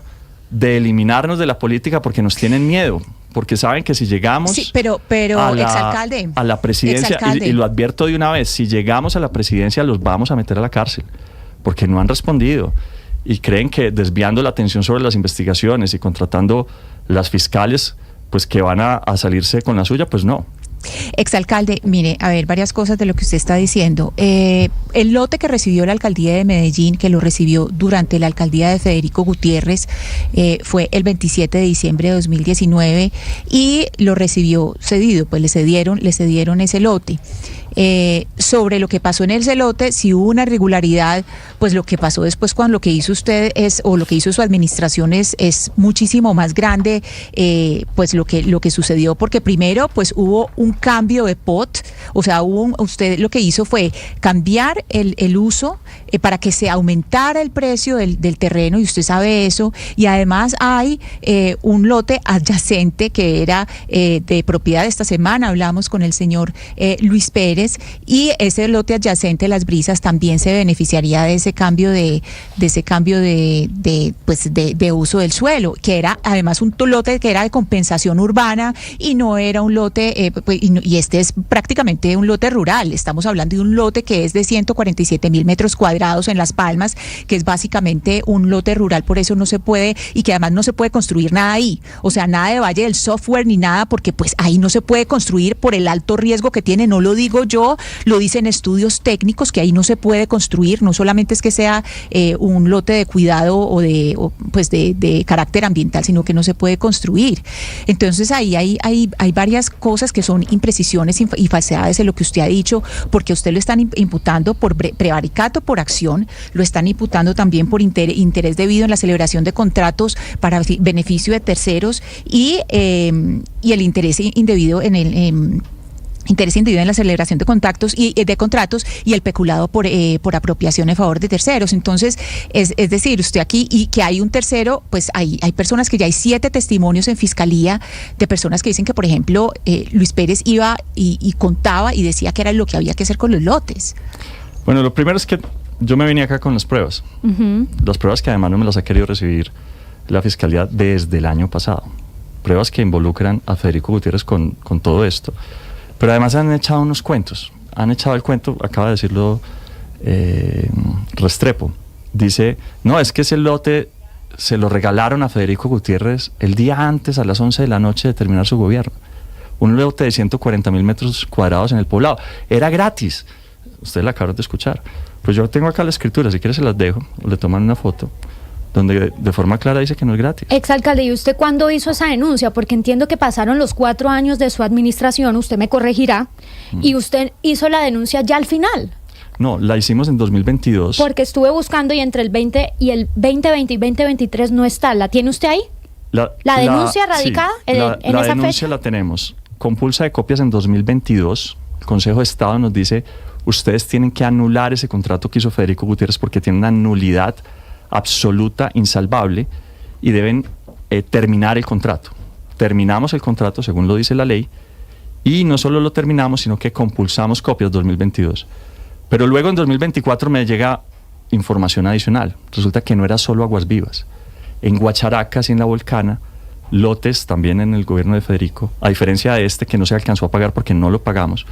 de eliminarnos de la política porque nos tienen miedo, porque saben que si llegamos exalcalde, a la presidencia, y lo advierto de una vez, si llegamos a la presidencia los vamos a meter a la cárcel, porque no han respondido y creen que desviando la atención sobre las investigaciones y contratando las fiscales, pues que van a salirse con la suya, pues no. Exalcalde, mire, a ver, varias cosas de lo que usted está diciendo. El lote que recibió la alcaldía de Medellín, que lo recibió durante la alcaldía de Federico Gutiérrez, fue el 27 de diciembre de 2019 y lo recibió cedido, pues le cedieron ese lote. Sobre lo que pasó en ese lote, si hubo una irregularidad, pues lo que pasó después cuando lo que hizo usted o lo que hizo su administración es muchísimo más grande, pues lo que sucedió, porque primero pues hubo un cambio de POT, o sea, usted lo que hizo fue cambiar el uso para que se aumentara el precio del terreno, y usted sabe eso, y además hay un lote adyacente que era de propiedad de esta semana, hablamos con el señor Luis Pérez, y ese lote adyacente, Las Brisas, también se beneficiaría de ese cambio de uso del suelo, que era además un lote que era de compensación urbana y no era un lote, y este es prácticamente un lote rural. Estamos hablando de un lote que es de 147.000 metros cuadrados en Las Palmas, que es básicamente un lote rural, por eso no se puede, y que además no se puede construir nada ahí, o sea, nada de Valle del Software ni nada, porque pues ahí no se puede construir por el alto riesgo que tiene, no lo digo yo, yo, lo dicen estudios técnicos, que ahí no se puede construir, no solamente es que sea un lote de cuidado o de carácter ambiental, sino que no se puede construir. Entonces ahí hay varias cosas que son imprecisiones y falsedades en lo que usted ha dicho, porque usted lo están imputando por prevaricato, por acción, lo están imputando también por interés debido en la celebración de contratos para beneficio de terceros y el interés indebido en el interés indebido en la celebración de contratos y el peculado por apropiación en favor de terceros. Entonces, es decir, usted aquí, y que hay un tercero, pues hay personas que ya hay 7 testimonios en fiscalía de personas que dicen que, por ejemplo, Luis Pérez iba y contaba y decía que era lo que había que hacer con los lotes. Bueno, lo primero es que yo me venía acá con las pruebas. Las pruebas que además no me las ha querido recibir la fiscalía desde el año pasado. Pruebas que involucran a Federico Gutiérrez con todo esto. Pero además han echado unos cuentos. Han echado el cuento, acaba de decirlo Restrepo. Dice, no, es que ese lote se lo regalaron a Federico Gutiérrez el día antes, a las 11 de la noche de terminar su gobierno. Un lote de 140.000 metros cuadrados en el poblado. Era gratis. Ustedes la acaban de escuchar. Pues yo tengo acá la escritura, si quieren se las dejo, o le toman una foto, donde de forma clara dice que no es gratis. Exalcalde, ¿y usted cuándo hizo esa denuncia? Porque entiendo que pasaron los 4 años de su administración, usted me corregirá, y usted hizo la denuncia ya al final. No, la hicimos en 2022. Porque estuve buscando y entre el 20 y el 2020 y 2023 no está. ¿La tiene usted ahí? ¿La denuncia radicada sí, en esa fecha? La denuncia la tenemos. Compulsa de copias en 2022. El Consejo de Estado nos dice, ustedes tienen que anular ese contrato que hizo Federico Gutiérrez porque tiene una nulidad absoluta, insalvable, y deben terminar el contrato. Terminamos el contrato según lo dice la ley, y no solo lo terminamos, sino que compulsamos copias 2022. Pero luego en 2024 me llega información adicional. Resulta que no era solo Aguas Vivas. En Guacharacas y en La Volcana, lotes también en el gobierno de Federico, a diferencia de este que no se alcanzó a pagar porque no lo pagamos.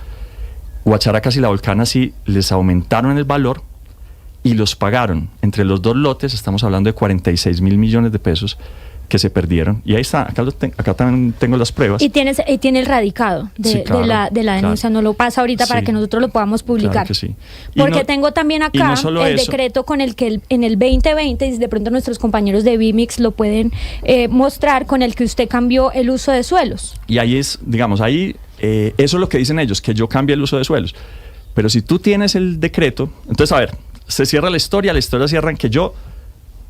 Guacharacas y La Volcana sí les aumentaron el valor y los pagaron. Entre los 2 lotes estamos hablando de 46.000 millones de pesos que se perdieron. Y ahí está, acá también tengo las pruebas. Y tiene el radicado Sí, claro, de la denuncia, no lo pasa ahorita Sí, para que nosotros lo podamos publicar. Claro que sí. Porque tengo también acá el decreto con el que en el 2020, y de pronto nuestros compañeros de BIMIX lo pueden mostrar, con el que usted cambió el uso de suelos. Y ahí es, digamos, eso es lo que dicen ellos, que yo cambie el uso de suelos. Pero si tú tienes el decreto, entonces a ver, se cierra la historia cierra en que yo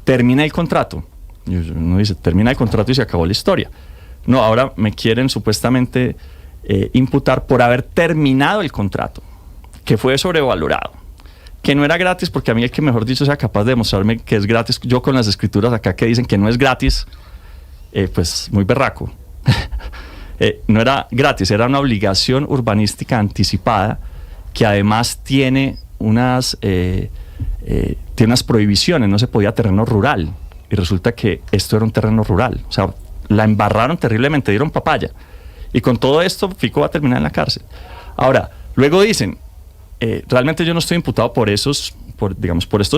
terminé el contrato. Y uno dice, termina el contrato y se acabó la historia. No, ahora me quieren supuestamente imputar por haber terminado el contrato, que fue sobrevalorado, que no era gratis, porque a mí el que mejor dicho sea capaz de demostrarme que es gratis, yo con las escrituras acá que dicen que no es gratis, pues muy berraco. No era gratis, era una obligación urbanística anticipada que además tiene unas prohibiciones, no se podía terreno rural, y resulta que esto era un terreno rural, o sea, la embarraron terriblemente, dieron papaya, y con todo esto Fico va a terminar en la cárcel. Ahora, luego dicen, realmente yo no estoy imputado por estos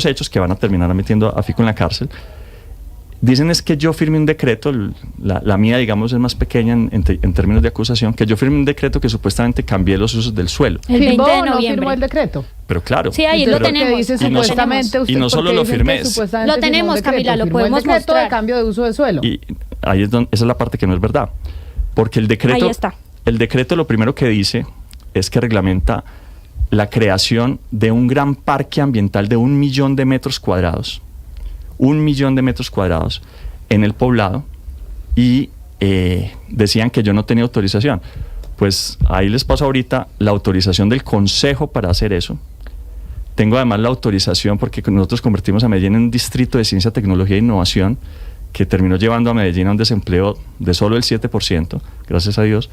hechos que van a terminar metiendo a Fico en la cárcel. Dicen es que yo firmé un decreto, la mía digamos es más pequeña en términos de acusación, que yo firmé un decreto que supuestamente cambié los usos del suelo. El 20 de ¿No noviembre. firmó el decreto? Pero claro. Sí, ahí lo tenemos. Dice, Y no supuestamente y no solo lo firmé. Lo tenemos, Camila, lo podemos el decreto mostrar. de cambio de uso de suelo. Y ahí es donde, esa es la parte que no es verdad. Porque el decreto, Ahí está. el decreto lo primero que dice es que reglamenta la creación de un gran parque ambiental de 1 millón de metros cuadrados. 1 millón de metros cuadrados en el poblado, y decían que yo no tenía autorización. Pues ahí les paso ahorita la autorización del Consejo para hacer eso. Tengo además la autorización porque nosotros convertimos a Medellín en un distrito de ciencia, tecnología e innovación, que terminó llevando a Medellín a un desempleo de solo el 7%, gracias a Dios,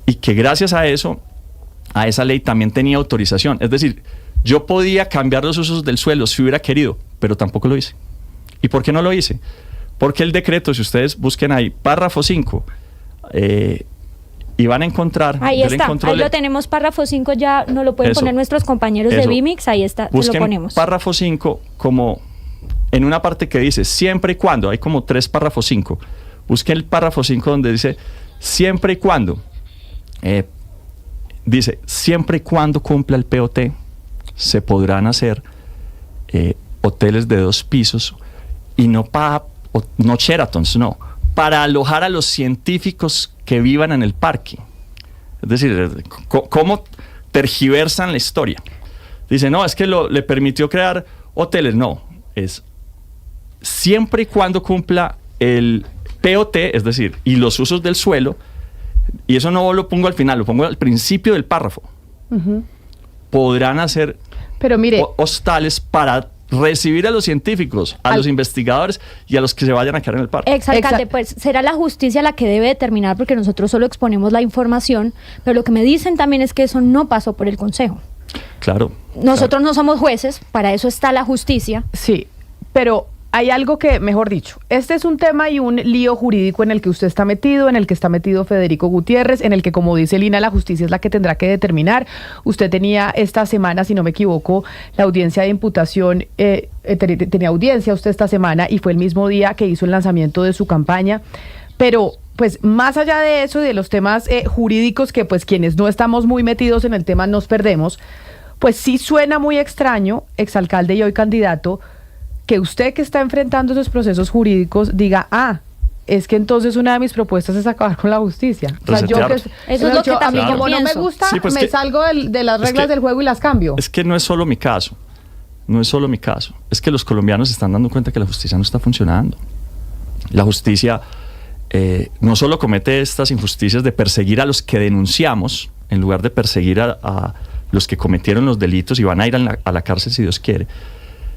y que gracias a eso, a esa ley también tenía autorización. Es decir, yo podía cambiar los usos del suelo si hubiera querido, pero tampoco lo hice. ¿Y por qué no lo hice? Porque el decreto, si ustedes busquen ahí, párrafo 5, y van a encontrar... Ahí está, ahí lo tenemos, párrafo 5, ya no lo pueden poner nuestros compañeros de BIMIX, ahí está, te lo ponemos. Párrafo 5 como en una parte que dice, siempre y cuando, hay como 3 párrafos 5, busquen el párrafo 5 donde dice, siempre y cuando dice, siempre y cuando cumpla el POT, se podrán hacer hoteles de 2 pisos y no Sheratons, no, para alojar a los científicos que vivan en el parque. Es decir, ¿cómo tergiversan la historia? Dice, no, es que le permitió crear hoteles. No, es siempre y cuando cumpla el POT, es decir, y los usos del suelo, y eso no lo pongo al final, lo pongo al principio del párrafo. Podrán hacer hostales para recibir a los científicos, a los investigadores y a los que se vayan a quedar en el parque. Exalcalde, pues será la justicia la que debe determinar, porque nosotros solo exponemos la información, pero lo que me dicen también es que eso no pasó por el Consejo. Claro. Nosotros no somos jueces, para eso está la justicia. Sí, pero hay algo que, mejor dicho, este es un tema y un lío jurídico en el que usted está metido, en el que está metido Federico Gutiérrez, en el que, como dice Lina, la justicia es la que tendrá que determinar. Usted tenía esta semana, si no me equivoco, la audiencia de imputación, tenía audiencia usted esta semana y fue el mismo día que hizo el lanzamiento de su campaña, pero pues más allá de eso y de los temas jurídicos que pues quienes no estamos muy metidos en el tema nos perdemos, pues sí suena muy extraño, exalcalde y hoy candidato, que usted que está enfrentando esos procesos jurídicos diga, es que entonces una de mis propuestas es acabar con la justicia. O sea, eso es lo que también como no me gusta, sí, pues me salgo de las reglas del juego y las cambio. Es que no es solo mi caso. No es solo mi caso. Es que los colombianos se están dando cuenta que la justicia no está funcionando. La justicia no solo comete estas injusticias de perseguir a los que denunciamos, en lugar de perseguir a los que cometieron los delitos y van a ir a la cárcel si Dios quiere,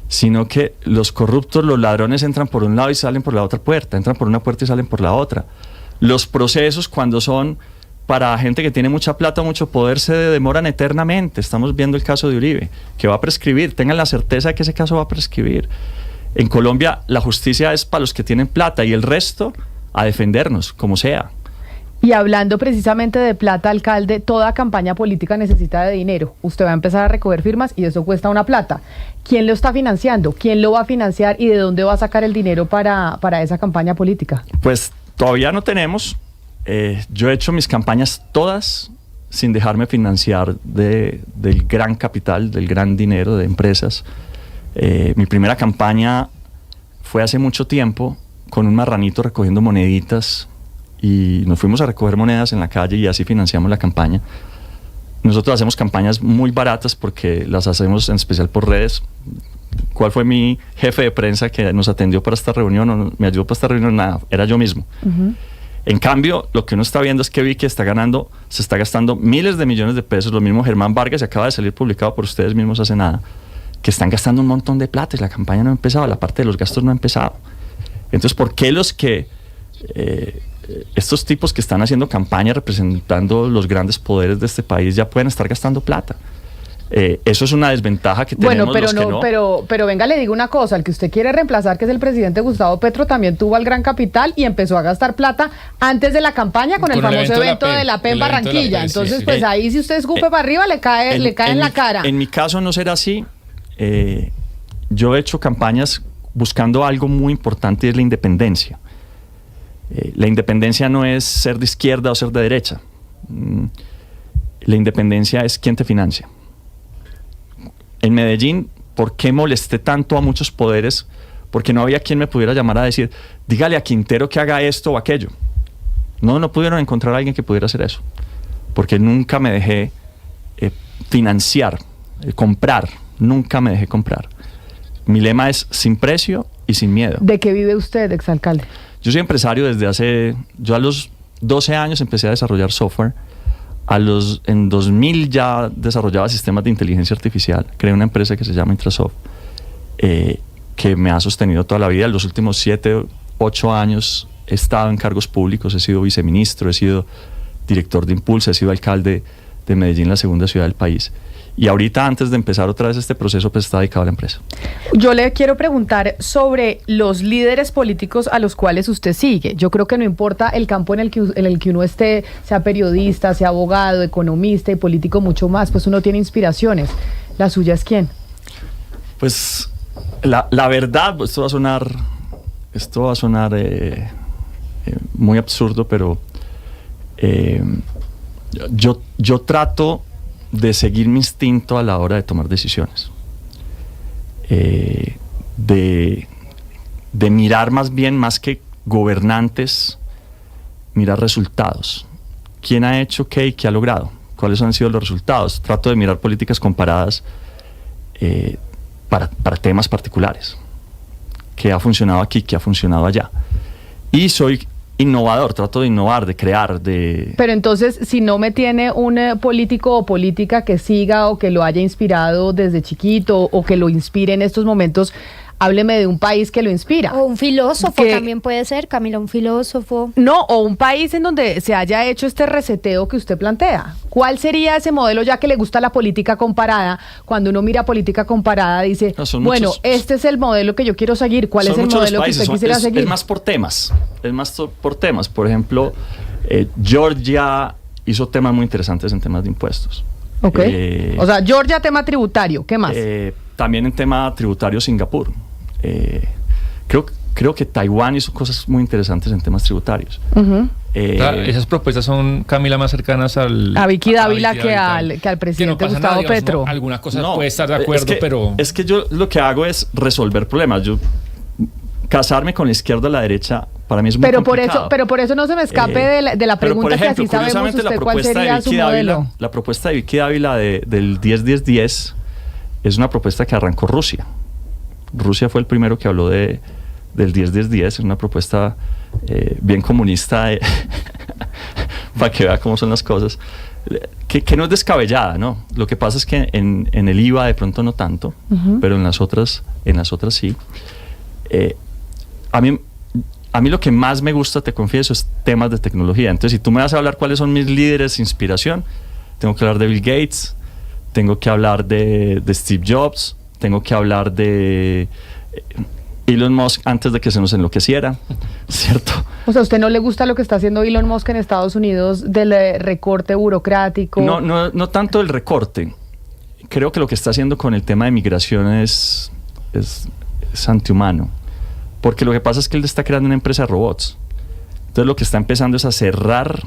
sino que los corruptos, los ladrones entran por un lado y salen por la otra puerta, entran por una puerta y salen por la otra. Los procesos, cuando son para gente que tiene mucha plata o mucho poder, se demoran eternamente. Estamos viendo el caso de Uribe, que va a prescribir. Tengan la certeza de que ese caso va a prescribir. En Colombia la justicia es para los que tienen plata y el resto a defendernos, como sea. Y hablando precisamente de plata, alcalde, toda campaña política necesita de dinero. Usted va a empezar a recoger firmas y eso cuesta una plata. ¿Quién lo está financiando? ¿Quién lo va a financiar? ¿Y de dónde va a sacar el dinero para esa campaña política? Pues todavía no tenemos. Yo he hecho mis campañas todas sin dejarme financiar del gran capital, del gran dinero de empresas. Mi primera campaña fue hace mucho tiempo con un marranito recogiendo moneditas y nos fuimos a recoger monedas en la calle y así financiamos la campaña. Nosotros hacemos campañas muy baratas porque las hacemos en especial por redes. ¿Cuál fue mi jefe de prensa que nos atendió para esta reunión o me ayudó para esta reunión? Nada, era yo mismo. En cambio, lo que uno está viendo es que Vicky se está gastando miles de millones de pesos. Lo mismo Germán Vargas, acaba de salir publicado por ustedes mismos hace nada, que están gastando un montón de plata y la campaña no ha empezado, la parte de los gastos no ha empezado. Entonces, ¿por qué estos tipos que están haciendo campaña representando los grandes poderes de este país ya pueden estar gastando plata? Eso es una desventaja que tenemos los que no. Pero venga, le digo una cosa, el que usted quiere reemplazar, que es el presidente Gustavo Petro, también tuvo al gran capital y empezó a gastar plata antes de la campaña con el famoso evento de la P en Barranquilla. Entonces, pues ahí si usted escupe para arriba, le cae en la cara. En mi caso no será así. Yo he hecho campañas buscando algo muy importante y es la independencia. La independencia no es ser de izquierda o ser de derecha. La independencia es quién te financia. En Medellín, ¿por qué molesté tanto a muchos poderes? Porque no había quien me pudiera llamar a decir, dígale a Quintero que haga esto o aquello. No pudieron encontrar a alguien que pudiera hacer eso. Porque nunca me dejé financiar, comprar. Nunca me dejé comprar. Mi lema es sin precio y sin miedo. ¿De qué vive usted, exalcalde? Yo soy empresario yo a los 12 años empecé a desarrollar software. En 2000 ya desarrollaba sistemas de inteligencia artificial. Creé una empresa que se llama Intrasoft, que me ha sostenido toda la vida. En los últimos 7, 8 años he estado en cargos públicos, he sido viceministro, he sido director de Impulsa, he sido alcalde de Medellín, la segunda ciudad del país. Y ahorita, antes de empezar otra vez este proceso, pues está dedicado a la empresa. Yo le quiero preguntar sobre los líderes políticos a los cuales usted sigue. Yo creo que no importa el campo en el que uno esté, sea periodista, sea abogado, economista y político mucho más, pues uno tiene inspiraciones. ¿La suya es quién? Pues la verdad, esto va a sonar muy absurdo, pero Yo trato de seguir mi instinto a la hora de tomar decisiones. De mirar más que gobernantes, mirar resultados. ¿Quién ha hecho qué y qué ha logrado? ¿Cuáles han sido los resultados? Trato de mirar políticas comparadas para temas particulares. ¿Qué ha funcionado aquí? ¿Qué ha funcionado allá? Y soy innovador, trato de innovar, de crear, de... Pero entonces, si no me tiene un político o política que siga o que lo haya inspirado desde chiquito o que lo inspire en estos momentos, hábleme de un país que lo inspira. O un filósofo también puede ser, Camila, un filósofo. No, o un país en donde se haya hecho este reseteo que usted plantea. ¿Cuál sería ese modelo, ya que le gusta la política comparada? Cuando uno mira política comparada dice, bueno, este es el modelo que yo quiero seguir. ¿Cuál es el modelo que usted quisiera seguir? Es más por temas. Por ejemplo, Georgia hizo temas muy interesantes en temas de impuestos. Ok. O sea, Georgia, tema tributario. ¿Qué más? También en tema tributario, Singapur. Creo que Taiwán hizo cosas muy interesantes en temas tributarios. Esas propuestas son, Camila, más cercanas a Vicky Dávila que al presidente no Gustavo nada, Petro. ¿no? Alguna cosa puede estar de acuerdo, pero... Es que yo lo que hago es resolver problemas. Casarme con la izquierda o la derecha, para mí es muy complicado. Pero por eso no se me escape de la pregunta, por ejemplo, que así sabemos usted cuál sería su modelo. La propuesta de Vicky Dávila del 10-10-10 es una propuesta que arrancó Rusia. Rusia fue el primero que habló del 10-10-10, es una propuesta bien comunista, para que vea cómo son las cosas, que no es descabellada, ¿no? Lo que pasa es que en el IVA de pronto no tanto, pero en las otras sí. A mí lo que más me gusta, te confieso, es temas de tecnología. Entonces, si tú me vas a hablar cuáles son mis líderes de inspiración, tengo que hablar de Bill Gates, tengo que hablar de Steve Jobs, tengo que hablar de Elon Musk antes de que se nos enloqueciera, ¿cierto? O sea, ¿a usted no le gusta lo que está haciendo Elon Musk en Estados Unidos del recorte burocrático? No tanto el recorte. Creo que lo que está haciendo con el tema de migración es antihumano. Porque lo que pasa es que él está creando una empresa de robots. Entonces lo que está empezando es a cerrar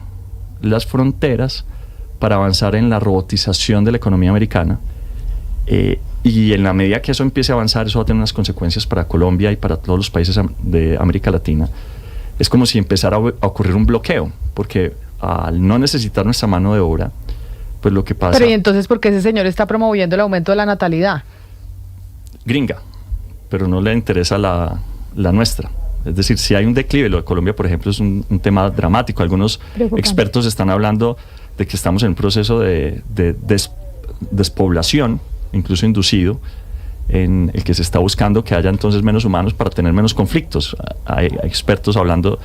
las fronteras para avanzar en la robotización de la economía americana. Y en la medida que eso empiece a avanzar, eso va a tener unas consecuencias para Colombia y para todos los países de América Latina. Es como si empezara a ocurrir un bloqueo, porque al no necesitar nuestra mano de obra, pues lo que pasa... Pero ¿y entonces por qué ese señor está promoviendo el aumento de la natalidad? Gringa, pero no le interesa la nuestra. Es decir, si hay un declive, lo de Colombia, por ejemplo, es un tema dramático. Algunos expertos están hablando de que estamos en un proceso de despoblación, incluso inducido, en el que se está buscando que haya entonces menos humanos para tener menos conflictos. Hay expertos hablando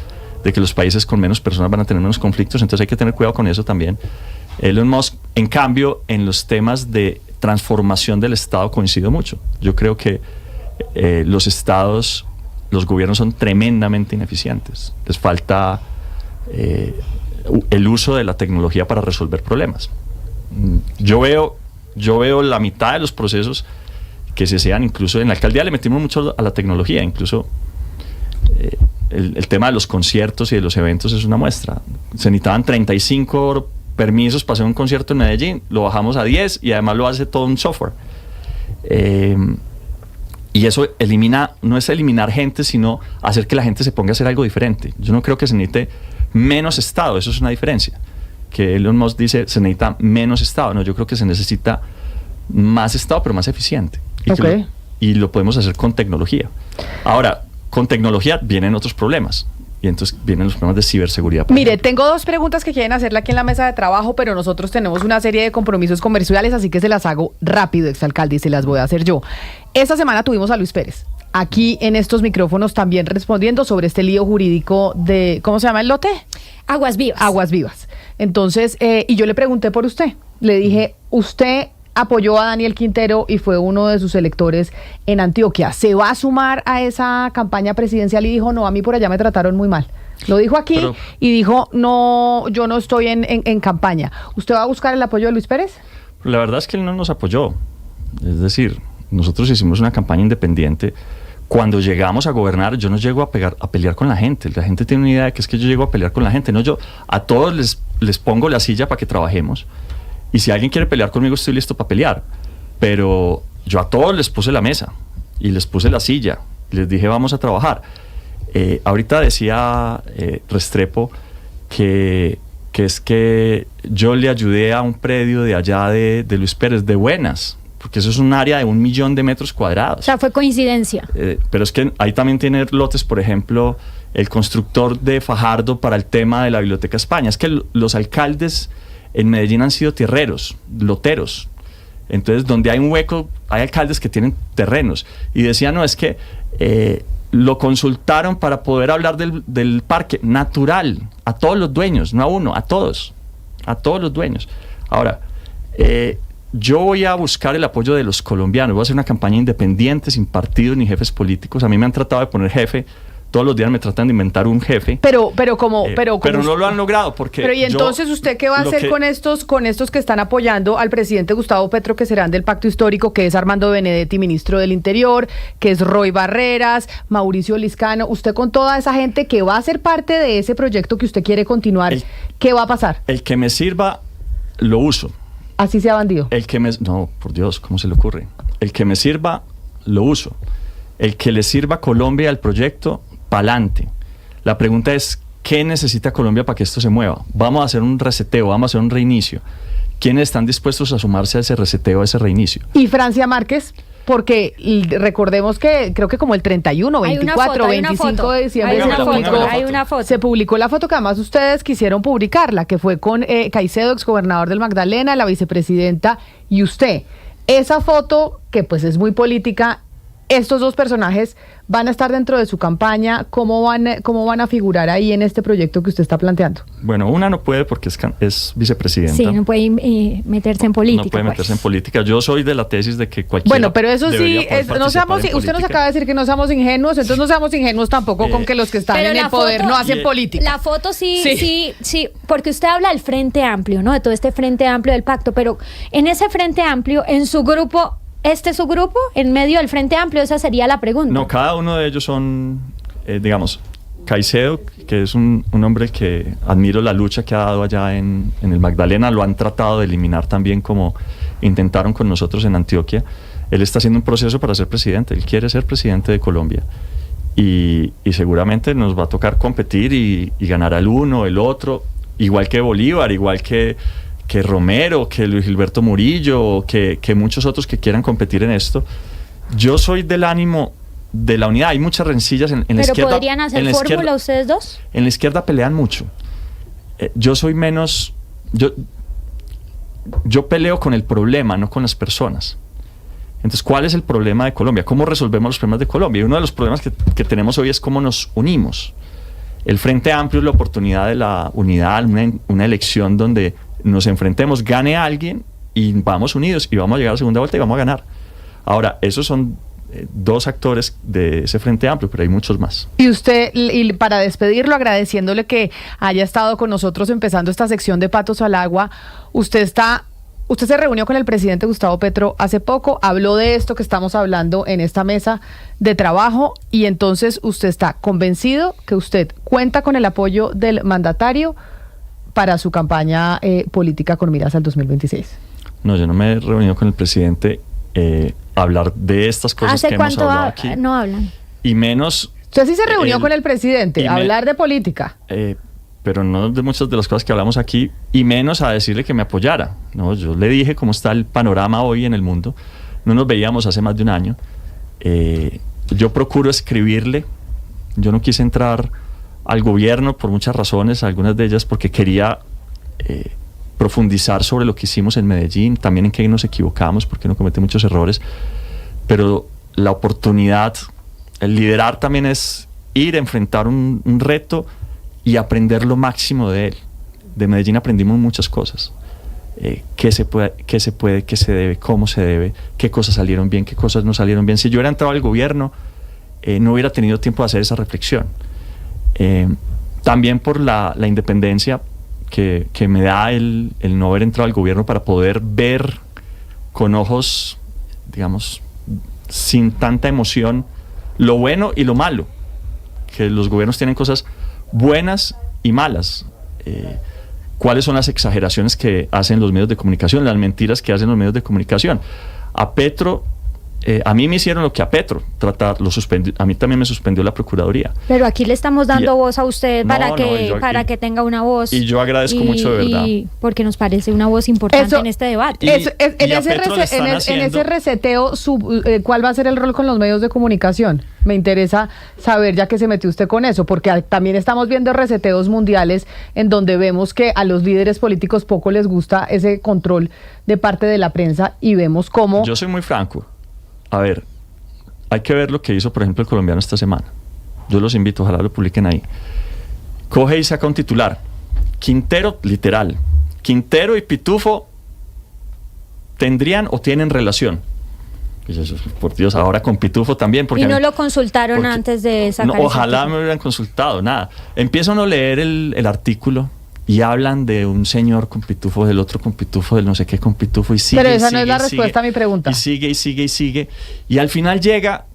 de que los países con menos personas van a tener menos conflictos, entonces hay que tener cuidado con eso también. Elon Musk, en cambio, en los temas de transformación del Estado coincido mucho. Yo creo que los gobiernos son tremendamente ineficientes. Les falta el uso de la tecnología para resolver problemas. Yo veo la mitad de los procesos que se sean, incluso en la alcaldía le metimos mucho a la tecnología, incluso el tema de los conciertos y de los eventos es una muestra. Se necesitaban 35 permisos para hacer un concierto en Medellín, lo bajamos a 10 y además lo hace todo un software. Y eso no es eliminar gente, sino hacer que la gente se ponga a hacer algo diferente. Yo no creo que se necesite menos Estado, eso es una diferencia. Que Elon Musk dice se necesita menos Estado, no, yo creo que se necesita más Estado, pero más eficiente. Y lo podemos hacer con tecnología. Ahora, con tecnología vienen otros problemas. Y entonces vienen los problemas de ciberseguridad. Mire, tengo dos preguntas que quieren hacerle aquí en la mesa de trabajo, pero nosotros tenemos una serie de compromisos comerciales, así que se las hago rápido, exalcalde, y se las voy a hacer yo. Esta semana tuvimos a Luis Pérez aquí en estos micrófonos también respondiendo sobre este lío jurídico de, ¿cómo se llama el lote? Aguas Vivas. Aguas Vivas. Entonces, y yo le pregunté por usted. Le dije, usted apoyó a Daniel Quintero y fue uno de sus electores en Antioquia. ¿Se va a sumar a esa campaña presidencial? Y dijo, no, a mí por allá me trataron muy mal. Lo dijo aquí y dijo, no, yo no estoy en campaña. ¿Usted va a buscar el apoyo de Luis Pérez? La verdad es que él no nos apoyó. Es decir, nosotros hicimos una campaña independiente Cuando llegamos a gobernar, yo no llego a pelear con la gente tiene una idea de que es que yo llego a pelear con la gente, no, yo a todos les pongo la silla para que trabajemos, y si alguien quiere pelear conmigo estoy listo para pelear, pero yo a todos les puse la mesa y les puse la silla, les dije vamos a trabajar. Ahorita decía Restrepo que es que yo le ayudé a un predio de allá de Luis Pérez, de buenas, porque eso es un área de 1 millón de metros cuadrados. O sea, fue coincidencia. Pero es que ahí también tiene lotes, por ejemplo, el constructor de Fajardo para el tema de la Biblioteca España. Es que los alcaldes en Medellín han sido tierreros, loteros. Entonces, donde hay un hueco, hay alcaldes que tienen terrenos. Y decían, no, es que lo consultaron para poder hablar del parque natural, a todos los dueños, no a uno, a todos los dueños. Ahora, yo voy a buscar el apoyo de los colombianos, voy a hacer una campaña independiente, sin partidos ni jefes políticos. A mí me han tratado de poner jefe, todos los días me tratan de inventar un jefe. Pero no lo han logrado porque. Pero y entonces usted qué va a hacer con estos que están apoyando al presidente Gustavo Petro, que serán del Pacto Histórico, que es Armando Benedetti, ministro del Interior, que es Roy Barreras, Mauricio Liscano? Usted con toda esa gente que va a ser parte de ese proyecto que usted quiere continuar, ¿qué va a pasar? El que me sirva, lo uso. Así sea bandido. No, por Dios, ¿cómo se le ocurre? El que me sirva, lo uso. El que le sirva a Colombia al proyecto, pa'lante. La pregunta es, ¿qué necesita Colombia para que esto se mueva? Vamos a hacer un reseteo, vamos a hacer un reinicio. ¿Quiénes están dispuestos a sumarse a ese reseteo, a ese reinicio? ¿Y Francia Márquez? Porque recordemos que creo que como el 31, 24, 25 de diciembre se publicó la foto que además ustedes quisieron publicarla, que fue con Caicedo, exgobernador del Magdalena, la vicepresidenta y usted. Esa foto, que pues es muy política, estos dos personajes van a estar dentro de su campaña. ¿Cómo van a figurar ahí en este proyecto que usted está planteando? Bueno, una no puede porque es vicepresidenta. Sí, no puede meterse en política. No puede meterse en política. Yo soy de la tesis de que cualquiera. Bueno, pero eso sí, usted nos acaba de decir que no seamos ingenuos, entonces no seamos ingenuos tampoco con que los que están en el poder no hacen política. La foto sí, porque usted habla del Frente Amplio, ¿no? De todo este Frente Amplio del pacto, pero en ese Frente Amplio, en su grupo, ¿este es su grupo? ¿En medio del Frente Amplio? Esa sería la pregunta. No, cada uno de ellos son, digamos, Caicedo, que es un hombre que admiro la lucha que ha dado allá en el Magdalena, lo han tratado de eliminar también como intentaron con nosotros en Antioquia. Él está haciendo un proceso para ser presidente, él quiere ser presidente de Colombia. Y seguramente nos va a tocar competir y ganar al uno, el otro, igual que Bolívar, igual que Romero, que Luis Gilberto Murillo, que muchos otros que quieran competir en esto. Yo soy del ánimo de la unidad. Hay muchas rencillas en la izquierda. ¿Pero podrían hacer fórmula ustedes dos? En la izquierda pelean mucho. Yo soy menos... Yo peleo con el problema, no con las personas. Entonces, ¿cuál es el problema de Colombia? ¿Cómo resolvemos los problemas de Colombia? Y uno de los problemas que tenemos hoy es cómo nos unimos. El Frente Amplio es la oportunidad de la unidad, una elección donde nos enfrentemos, gane a alguien y vamos unidos y vamos a llegar a la segunda vuelta y vamos a ganar. Ahora, esos son dos actores de ese Frente Amplio, pero hay muchos más. Y usted, y para despedirlo, agradeciéndole que haya estado con nosotros empezando esta sección de Patos al Agua, usted se reunió con el presidente Gustavo Petro hace poco, habló de esto que estamos hablando en esta mesa de trabajo, y entonces usted está convencido que usted cuenta con el apoyo del mandatario para su campaña política con miras al 2026. No, yo no me he reunido con el presidente a hablar de estas cosas que hemos hablado aquí. No hablan. Y menos... ¿Usted sí se reunió con el presidente a hablar de política? Pero no de muchas de las cosas que hablamos aquí, y menos a decirle que me apoyara. No, yo le dije cómo está el panorama hoy en el mundo. No nos veíamos hace más de un año. Yo procuro escribirle. Yo no quise entrar al gobierno por muchas razones, algunas de ellas porque quería profundizar sobre lo que hicimos en Medellín, también en qué nos equivocamos, porque no cometí muchos errores. Pero la oportunidad, el liderar también es ir a enfrentar un reto y aprender lo máximo de él. De Medellín aprendimos muchas cosas. Qué se puede, qué se debe, cómo se debe, qué cosas salieron bien, qué cosas no salieron bien. Si yo hubiera entrado al gobierno, no hubiera tenido tiempo de hacer esa reflexión. También por la independencia que me da el no haber entrado al gobierno para poder ver con ojos, digamos, sin tanta emoción lo bueno y lo malo, que los gobiernos tienen cosas buenas y malas. ¿Cuáles son las exageraciones que hacen los medios de comunicación, las mentiras que hacen los medios de comunicación? A Petro, a mí me hicieron lo que a Petro, a mí también me suspendió la Procuraduría. Pero aquí le estamos dando voz a usted para que tenga una voz. Y yo agradezco mucho, de verdad. Y porque nos parece una voz importante en este debate. En ese reseteo, ¿cuál va a ser el rol con los medios de comunicación? Me interesa saber, ya que se metió usted con eso, porque también estamos viendo reseteos mundiales en donde vemos que a los líderes políticos poco les gusta ese control de parte de la prensa y vemos cómo... Yo soy muy franco. A ver, hay que ver lo que hizo, por ejemplo, El Colombiano esta semana. Yo los invito, ojalá lo publiquen ahí. Coge y saca un titular. Quintero, literal. Quintero y Pitufo tendrían o tienen relación. Por Dios, ahora con Pitufo también. Y no lo consultaron antes de sacar ojalá me hubieran consultado, nada. Empieza uno a leer el artículo y hablan de un señor con pitufo, del otro con pitufo, del no sé qué con pitufo, y sigue. Pero esa no es la respuesta a mi pregunta. Y sigue. Y al final llega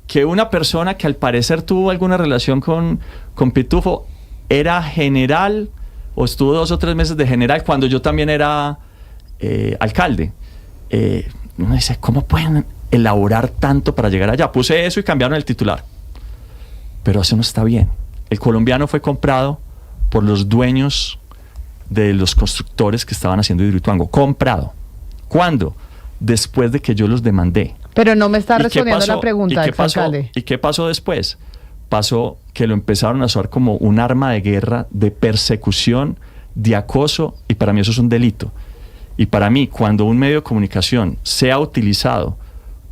que una persona que al parecer tuvo alguna relación con pitufo era general, o estuvo 2 o 3 meses de general cuando yo también era alcalde. Uno dice, ¿cómo pueden elaborar tanto para llegar allá? Puse eso y cambiaron el titular. Pero eso no está bien. El Colombiano fue comprado por los dueños de los constructores que estaban haciendo Hidroituango. Comprado. ¿Cuándo? Después de que yo los demandé. Pero no me está respondiendo la pregunta, exalcalde. ¿Y qué pasó después? Pasó que lo empezaron a usar como un arma de guerra, de persecución, de acoso, y para mí eso es un delito. Y para mí, cuando un medio de comunicación sea utilizado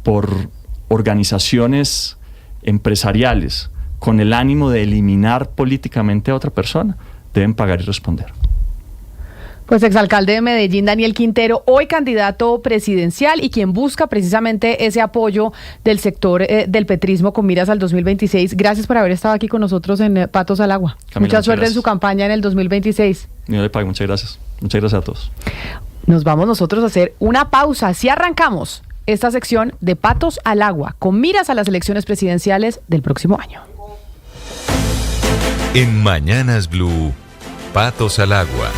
por organizaciones empresariales con el ánimo de eliminar políticamente a otra persona, deben pagar y responder. Pues exalcalde de Medellín, Daniel Quintero, hoy candidato presidencial y quien busca precisamente ese apoyo del sector del petrismo con miras al 2026. Gracias por haber estado aquí con nosotros en Patos al Agua. Camila, mucha suerte en su campaña en el 2026. Yo le pago, muchas gracias. Muchas gracias a todos. Nos vamos nosotros a hacer una pausa. Así arrancamos esta sección de Patos al Agua con miras a las elecciones presidenciales del próximo año. En Mañanas Blue, Patos al Agua.